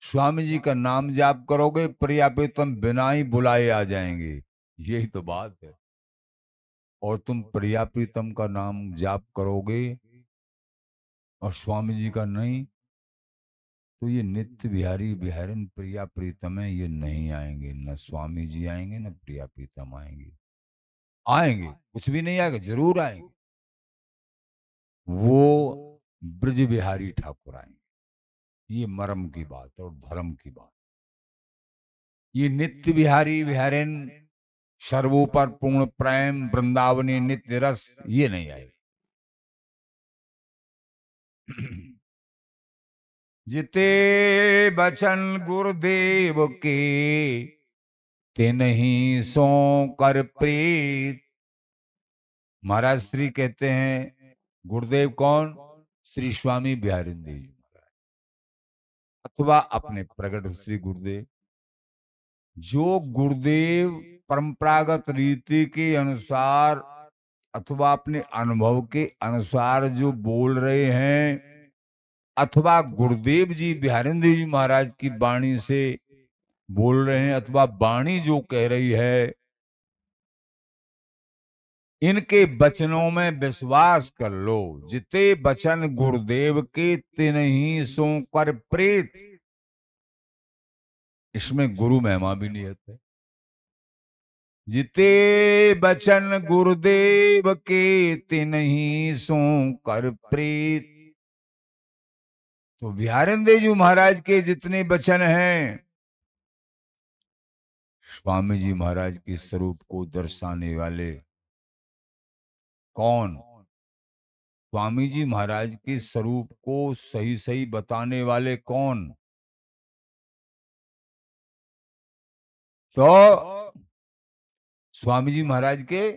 A: स्वामी जी का नाम जाप करोगे, प्रिया प्रीतम बिना ही बुलाए आ जाएंगे, यही तो बात है। और तुम प्रिया प्रीतम का नाम जाप करोगे और स्वामी जी का नहीं, तो ये नित्य बिहारी बिहारिन प्रिया प्रीतम है, ये नहीं आएंगे। न स्वामी जी आएंगे, न प्रिया प्रीतम आएंगे। आएंगे, कुछ भी नहीं आएगा, जरूर आएंगे। वो ब्रज बिहारी ठाकुर आएंगे। ये मर्म की बात है और धर्म की बात। ये नित्य बिहारी बिहारिन सर्वोपर पूर्ण प्रेम वृंदावनी नित्य रस, ये नहीं आएगा। जिते बचन गुरुदेव के तिन्हीं सो कर प्रीत। महाराज श्री कहते हैं, गुरुदेव कौन? श्री स्वामी बिहारिंद्र जी महाराज, अथवा अपने प्रगट श्री गुरुदेव। जो गुरुदेव परंपरागत रीति के अनुसार अथवा अपने अनुभव के अनुसार जो बोल रहे हैं, अथवा गुरुदेव जी बिहारिंद्र जी महाराज की वाणी से बोल रहे हैं, अथवा वाणी जो कह रही है, इनके वचनों में विश्वास कर लो। जिते वचन गुरुदेव के तिन्हीं सो कर प्रीत। इसमें गुरु महिमा भी निहित है। जिते वचन गुरुदेव के तिन्हीं सो कर प्रीत। तो बिहारिंद्र जी महाराज के जितने वचन हैं, स्वामी जी महाराज के स्वरूप को दर्शाने वाले कौन? स्वामी जी महाराज के स्वरूप को सही सही बताने वाले कौन? तो स्वामी जी महाराज के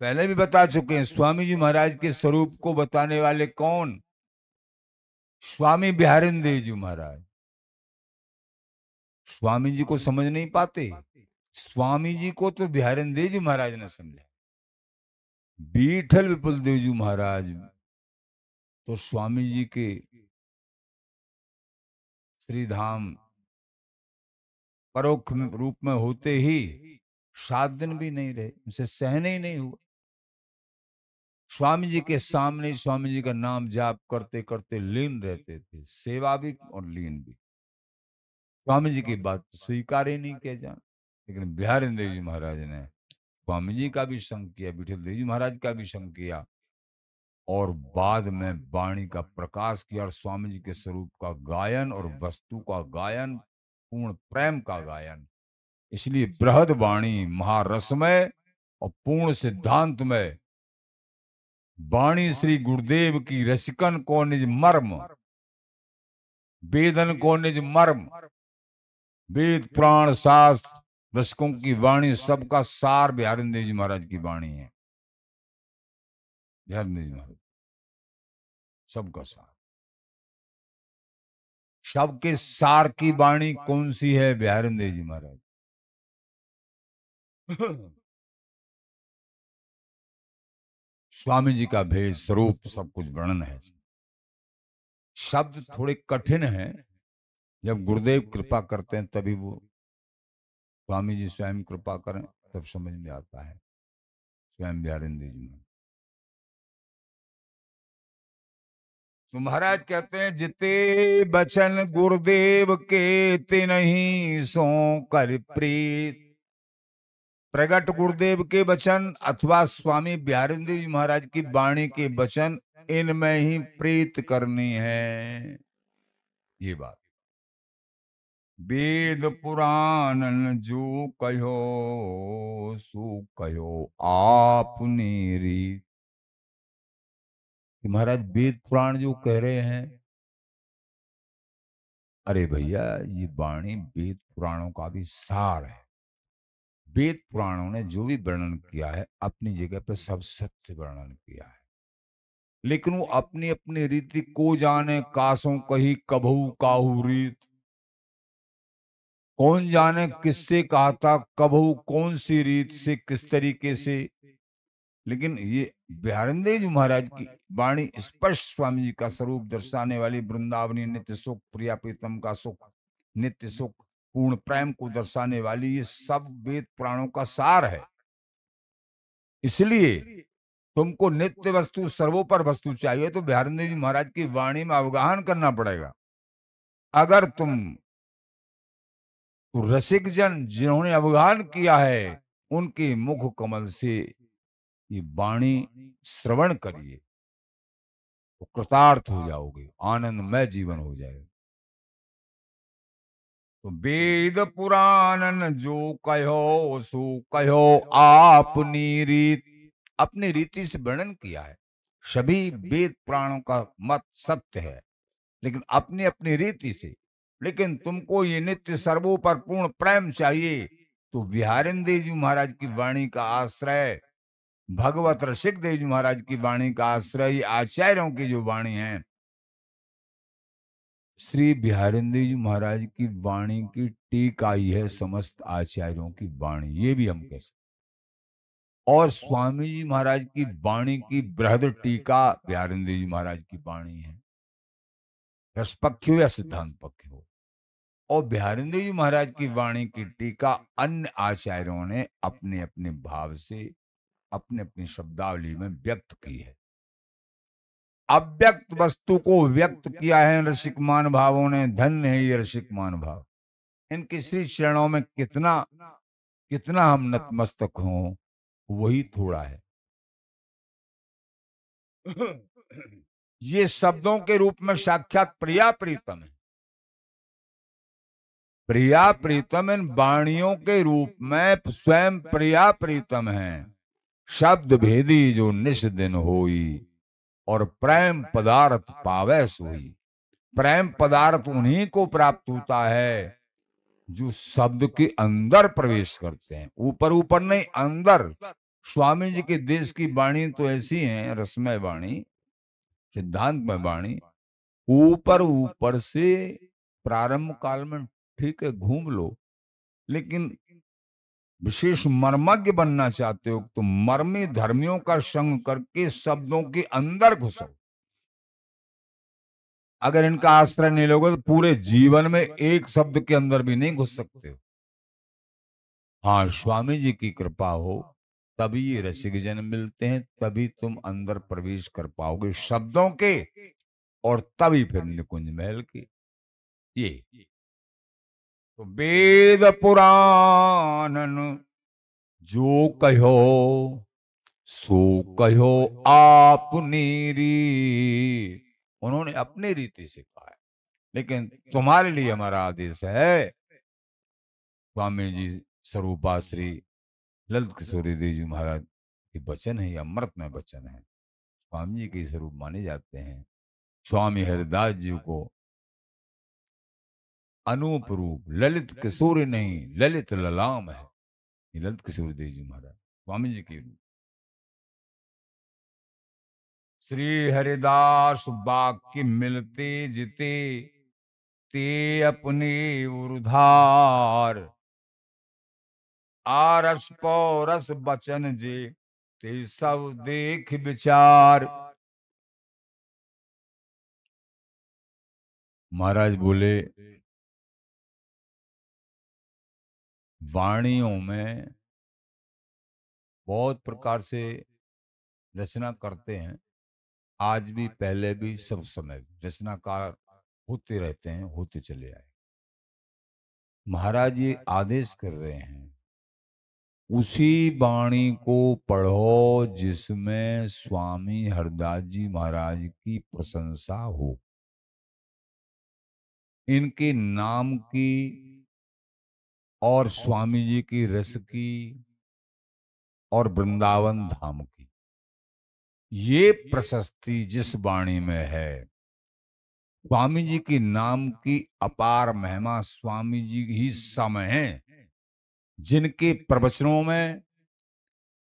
A: पहले भी बता चुके हैं, स्वामी जी महाराज के स्वरूप को बताने वाले कौन? स्वामी बिहारिंदेव जी महाराज। स्वामी जी को समझ नहीं पाते, स्वामी जी को तो बिहारिंदेव जी महाराज ने समझा। बीठल विपुल देव जी महाराज तो स्वामी जी के श्रीधाम परोक्ष रूप में होते ही 7 दिन भी नहीं रहे, उनसे सहने ही नहीं हुआ। स्वामी जी के सामने स्वामी जी का नाम जाप करते करते लीन रहते थे, सेवा भी और लीन भी। स्वामी जी की बात स्वीकार ही नहीं किया जाए। लेकिन बिहारिंदेव जी महाराज ने स्वामी जी का भी संग किया, विठल देव जी महाराज का भी संग किया, और बाद में वाणी का प्रकाश किया और स्वामी जी के स्वरूप का गायन और वस्तु का गायन, पूर्ण प्रेम का गायन। इसलिए बृहद वाणी महारसमय और पूर्ण सिद्धांत में वाणी श्री गुरुदेव की रसिकन को निज मर्म, वेदन को निज मर्म, वेद पुराण शास्त्र रसिकों की वाणी सबका सार बिहारिंदेव जी महाराज की वाणी है। बिहारिंदेव जी महाराज सबका सार, सबके सार की वाणी कौन सी है? बिहारिंदेव जी महाराज। स्वामी जी का भेद स्वरूप सब कुछ वर्णन है। शब्द थोड़े कठिन हैं, जब गुरुदेव कृपा करते हैं तभी वो, स्वामी जी स्वयं कृपा करें तब समझ में आता है। स्वयं बिहारिंदेव जी तो महाराज कहते हैं, जिते बचन गुरुदेव के ते नहीं सो कर प्रीत। प्रगट गुरुदेव के वचन अथवा स्वामी बिहारिंदेव जी महाराज की वाणी के वचन, इनमें ही प्रीत करनी है। ये बात वेद पुराणन जो कहो सो कहो आपने रीत। महाराज वेद पुराण जो कह रहे हैं, अरे भैया ये वाणी वेद पुराणों का भी सार है। वेद पुराणों ने जो भी वर्णन किया है अपनी जगह पर सब सत्य वर्णन किया है, लेकिन वो अपनी अपनी रीति को जाने कासों कही कभू काहू रीत। कौन जाने किससे कहा था, कभू कौन सी रीत से, किस तरीके से। लेकिन ये बिहारिंदेव जी महाराज की वाणी स्पष्ट स्वामी जी का स्वरूप दर्शाने वाली, वृंदावनी नित्य सुख, प्रिया प्रीतम का सुख, नित्य सुख, पूर्ण प्रेम को दर्शाने वाली, ये सब वेद पुराणों का सार है। इसलिए तुमको नित्य वस्तु सर्वोपर वस्तु चाहिए तो बिहारिंदेव जी महाराज की वाणी में अवगाहन करना पड़ेगा। अगर तुम तो रसिक जन जिन्होंने अवगाहन किया है उनके मुख कमल से ये वाणी श्रवण करिए तो कृतार्थ हो जाओगे, आनंदमय जीवन हो जाएगा। तो वेद पुराणन जो कहो सो कहो आपनी रीत। अपनी रीति से वर्णन किया है। सभी वेद पुराणों का मत सत्य है, लेकिन अपनी अपनी रीति से। लेकिन तुमको ये नित्य सर्वोपर पूर्ण प्रेम चाहिए तो बिहारिंदेव जी महाराज की वाणी का आश्रय, भगवत रसिक देव जी महाराज की वाणी का आश्रय, आचार्यों की जो वाणी है, श्री बिहारिंदेव जी महाराज की वाणी की टीका ही है समस्त आचार्यों की वाणी, ये भी हम कह सकते। और स्वामी जी महाराज की वाणी की बृहद टीका बिहारिंदेव जी महाराज की वाणी है, रस पक्ष हो या सिद्धांत पक्ष हो। और बिहारिंदेव जी महाराज की वाणी की टीका अन्य आचार्यों ने अपने अपने भाव से अपने अपनी शब्दावली में व्यक्त की है। अव्यक्त वस्तु को व्यक्त किया है रसिकमान भावों ने। धन्य है ये रसिकमान भाव, इनके श्री चरणों में कितना कितना हम नतमस्तक हों, वही थोड़ा है। ये शब्दों के रूप में साक्षात प्रिया प्रीतम है। प्रिया प्रीतम इन वाणियों के रूप में स्वयं प्रिया प्रीतम है। शब्द भेदी जो निश दिन होई और प्रेम पदार्थ पावे सोई। प्रेम पदार्थ उन्हीं को प्राप्त होता है जो शब्द के अंदर प्रवेश करते हैं, ऊपर ऊपर नहीं, अंदर। स्वामी जी के देश की वाणी तो ऐसी है, रसमय वाणी, सिद्धांत में वाणी, ऊपर ऊपर से प्रारंभ काल में ठीक है घूम लो, लेकिन विशेष मर्मज्ञ बनना चाहते हो तो मर्मी धर्मियों का संग करके शब्दों के अंदर घुसो। अगर इनका आश्रय नहीं लोगे तो पूरे जीवन में एक शब्द के अंदर भी नहीं घुस सकते हो। हाँ, स्वामी जी की कृपा हो तभी ये रसिक जन मिलते हैं, तभी तुम अंदर प्रवेश कर पाओगे शब्दों के, और तभी फिर निकुंज महल के। ये तो वेद पुराणन जो कहो सो कहो आपनी रीत, उन्होंने अपनी रीति से कहा है, लेकिन तुम्हारे लिए हमारा आदेश है। स्वामी जी स्वरूपा श्री ललित किशोरी देव जी महाराज के वचन है, अमृत में वचन है, स्वामी जी के स्वरूप माने जाते हैं। स्वामी हरिदास जी को अनूप रूप ललित किशोरी नहीं, ललित ललाम है, ललित किशोरी देव जी महाराज स्वामी जी की रूप। श्री हरिदास वाक्य मिलते जिते ते अपने उधार, आरस पौरस बचन जे ते सब देख विचार। महाराज बोले वाणियों में बहुत प्रकार से रचना करते हैं, आज भी पहले भी सब समय भी रचनाकार होते रहते हैं, होते चले आए। महाराज ये आदेश कर रहे हैं उसी वाणी को पढ़ो जिसमें स्वामी हरदास जी महाराज की प्रशंसा हो, इनके नाम की और स्वामी जी की रस की और वृंदावन धाम की। ये प्रशस्ति जिस वाणी में है, स्वामी जी के नाम की अपार महिमा स्वामी जी ही समय हैं, जिनके प्रवचनों में,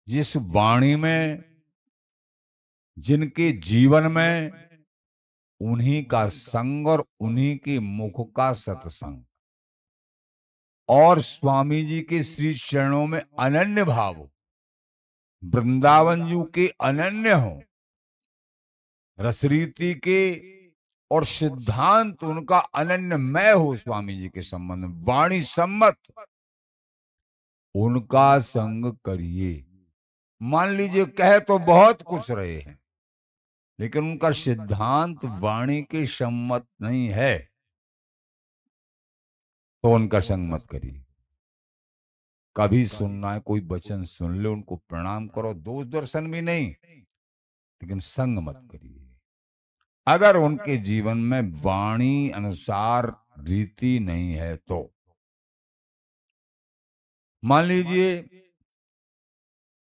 A: जिस वाणी में, जिनके जीवन में, उन्हीं का संग और उन्हीं के मुख का सत्संग, और स्वामी जी के श्री चरणों में अनन्य भाव हो, वृंदावन जी के अनन्य हो, रसरीति के और सिद्धांत उनका अनन्यमय हो स्वामी जी के संबंध में, वाणी सम्मत, उनका संग करिए। मान लीजिए कह तो बहुत कुछ रहे हैं, लेकिन उनका सिद्धांत वाणी के सम्मत नहीं है, तो उनका संग मत करिए। कभी सुनना है कोई वचन सुन ले, उनको प्रणाम करो, दोष दर्शन भी नहीं, लेकिन संग मत करिए। अगर उनके जीवन में वाणी अनुसार रीति नहीं है तो मान लीजिए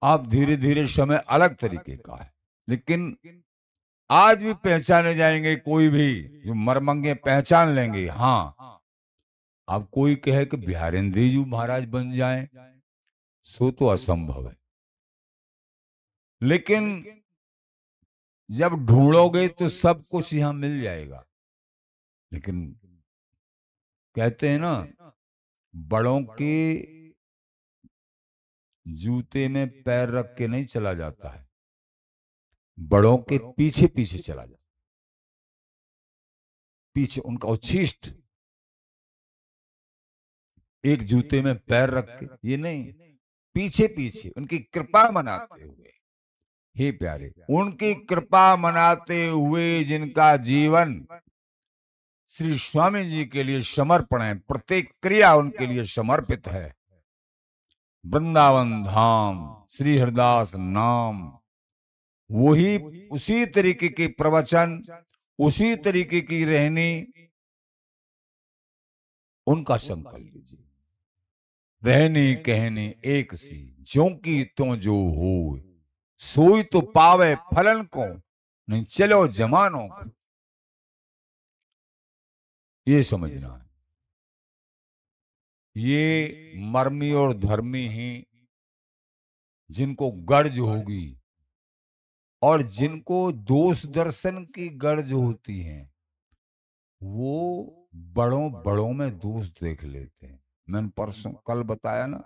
A: आप धीरे धीरे समय अलग तरीके का है, लेकिन आज भी पहचाने जाएंगे, कोई भी जो मरमंगे पहचान लेंगे। हाँ, अब कोई कहे कि बिहारेंद्र जी महाराज बन जाएं, सो तो असंभव है, लेकिन जब ढूंढोगे तो सब कुछ यहां मिल जाएगा। लेकिन कहते हैं ना, बड़ों के जूते में पैर रख के नहीं चला जाता है, बड़ों के पीछे पीछे चला जाता, पीछे उनका उच्छिष्ट, एक जूते में पैर रख के ये नहीं, पीछे पीछे उनकी कृपा मनाते हुए। हे प्यारे, उनकी कृपा मनाते हुए जिनका जीवन श्री स्वामी जी के लिए समर्पण है, प्रत्येक क्रिया उनके लिए समर्पित है, वृंदावन धाम, श्री हरिदास नाम, वही उसी तरीके के प्रवचन, उसी तरीके की रहनी, उनका संकल्प लीजिए। रहनी कहनी एक सी, ज्यों की त्यों जो हो, सोई तो पावे फलन को, नहीं चलो जमानों को। ये समझना है। ये मर्मी और धर्मी ही जिनको गर्ज होगी और जिनको दोष दर्शन की गर्ज होती है, वो बड़ों बड़ों में दोष देख लेते हैं। मैंने परसों कल बताया ना,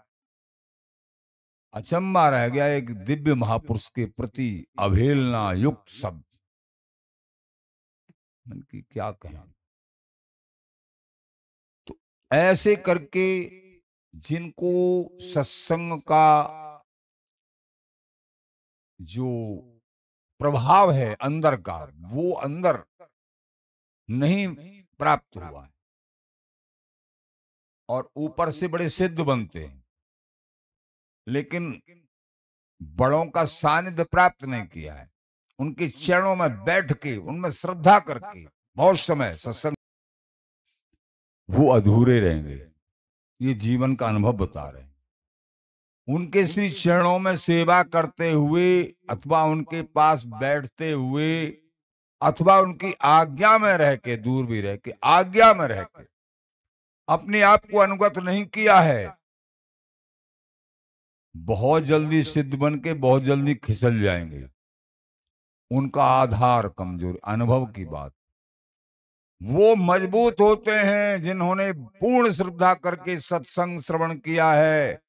A: अचंबा रह गया एक दिव्य महापुरुष के प्रति अवहेलना युक्त शब्द। मन की क्या कहें। तो ऐसे करके जिनको सत्संग का जो प्रभाव है अंदर का, वो अंदर नहीं प्राप्त हुआ है और ऊपर से बड़े सिद्ध बनते हैं, लेकिन बड़ों का सानिध्य प्राप्त नहीं किया है, उनके चरणों में बैठ के उनमें श्रद्धा करके बहुत समय सत्संग, वो अधूरे रहेंगे। ये जीवन का अनुभव बता रहे हैं। उनके श्री चरणों में सेवा करते हुए अथवा उनके पास बैठते हुए अथवा उनकी आज्ञा में रह के, दूर भी रह के, आज्ञा में रह के अपने आप को अनुगत नहीं किया है, बहुत जल्दी सिद्ध बन के बहुत जल्दी खिसल जाएंगे। उनका आधार कमजोर, अनुभव की बात। वो मजबूत होते हैं जिन्होंने पूर्ण श्रद्धा करके सत्संग श्रवण किया है।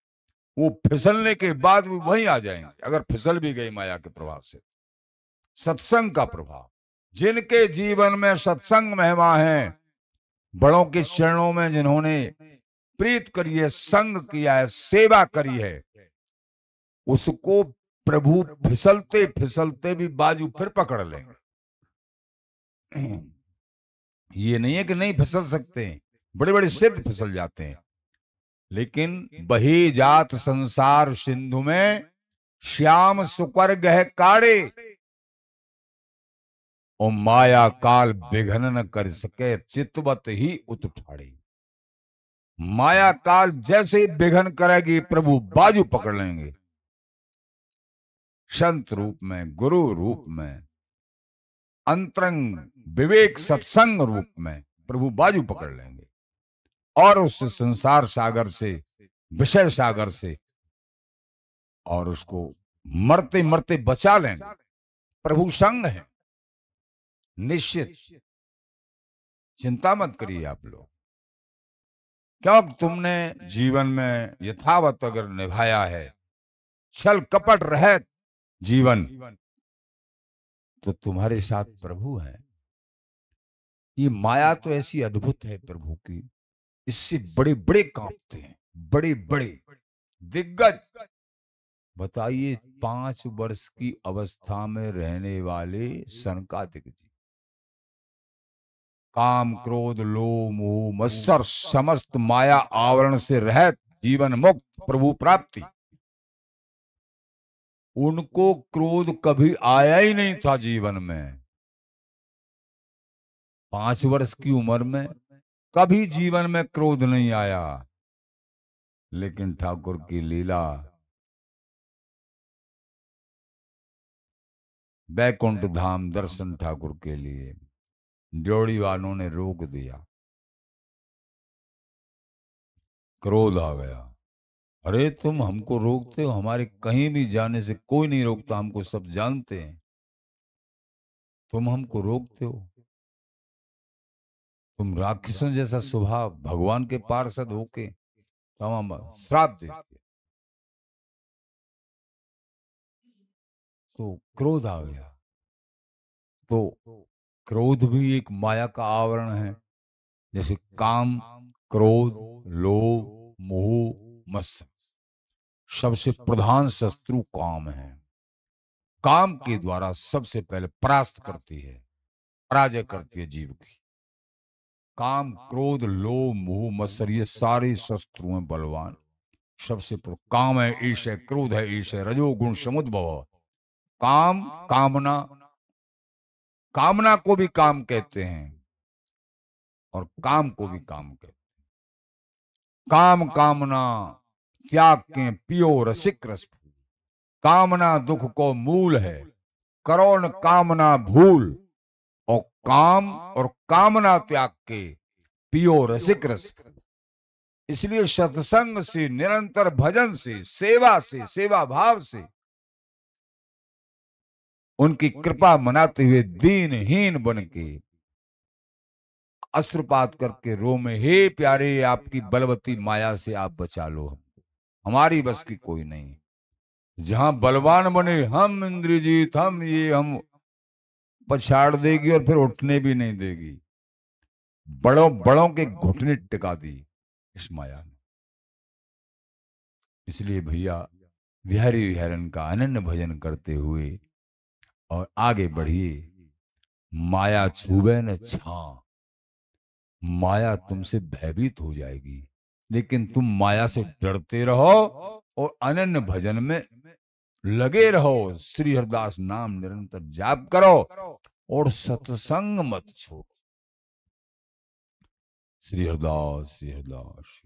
A: वो फिसलने के बाद भी वहीं आ जाएंगे, अगर फिसल भी गई माया के प्रभाव से। सत्संग का प्रभाव, जिनके जीवन में सत्संग महिमा है, बड़ों के चरणों में जिन्होंने प्रीत करी है, संग किया है, सेवा करी है, उसको प्रभु फिसलते फिसलते भी बाजू फिर पकड़ लेंगे। ये नहीं है कि नहीं फिसल सकते हैं, बड़े बड़े सिद्ध फिसल जाते हैं, लेकिन बही जात संसार सिंधु में श्याम सुकर गह काड़े, और माया काल विघ्न न कर सके चितवत ही उठाड़े। माया काल जैसे ही विघ्न करेगी, प्रभु बाजू पकड़ लेंगे। संत रूप में, गुरु रूप में, अंतरंग विवेक सत्संग रूप में प्रभु बाजू पकड़ लेंगे और उस संसार सागर से, विषय सागर से, और उसको मरते मरते बचा लेंगे। प्रभु संग है निश्चित, चिंता मत करिए आप लोग। क्यों तुमने जीवन में यथावत अगर निभाया है, छल कपट रहित जीवन, तो तुम्हारे साथ प्रभु है। ये माया तो ऐसी अद्भुत है प्रभु की, इससे बड़े बड़े कांपते हैं, बड़े बड़े दिग्गज। बताइए 5 वर्ष की अवस्था में रहने वाले सनकादिक जी, काम क्रोध लोभ मोह मत्सर समस्त माया आवरण से रहित जीवन मुक्त प्रभु प्राप्ति, उनको क्रोध कभी आया ही नहीं था जीवन में। 5 वर्ष की उम्र में कभी जीवन में क्रोध नहीं आया, लेकिन ठाकुर की लीला, बैकुंठ धाम दर्शन ठाकुर के लिए ड्योढ़ी वालों ने रोक दिया, क्रोध आ गया। अरे तुम हमको रोकते हो, हमारे कहीं भी जाने से कोई नहीं रोकता, हमको सब जानते हैं, तुम हमको रोकते हो। तुम राक्षसों जैसा स्वभाव, भगवान के पार्षद होके तमाम श्राप देते। तो क्रोध आ गया। तो क्रोध भी एक माया का आवरण है, जैसे काम क्रोध लोभ मोह मत्सर, सबसे प्रधान शत्रु काम है। काम के द्वारा सबसे पहले परास्त करती है, पराजय करती है जीव की। काम क्रोध लोभ मोह मत्सर, ये सारे शत्रु हैं बलवान। सबसे काम है ईश है, क्रोध है ईश है, रजोगुण समुद्भव। काम कामना, कामना को भी काम कहते हैं और काम को भी काम कहते हैं। काम कामना त्याग के पियो रसिक रस, कामना दुख को मूल है, करो न कामना भूल, और काम और कामना त्याग के पियो रसिक रस। इसलिए सत्संग से, निरंतर भजन से, सेवा भाव से उनकी कृपा मनाते हुए दीनहीन बन के अश्रुपात करके रो में, हे प्यारे आपकी बलवती माया से आप बचा लो हमको, हमारी बस की कोई नहीं। जहां बलवान बने हम इंद्रजीत, हम पछाड़ देगी और फिर उठने भी नहीं देगी। बड़ों बड़ों के घुटने टिका दी इस माया ने। इसलिए भैया बिहारी विहारन का अनन्य भजन करते हुए और आगे बढ़िए। माया छूबे न छा, माया तुमसे भयभीत हो जाएगी, लेकिन तुम माया से डरते रहो और अनन्य भजन में लगे रहो। श्री हरिदास नाम निरंतर जाप करो और सत्संग मत छोड़ो। श्री हरिदास, श्री हरिदास।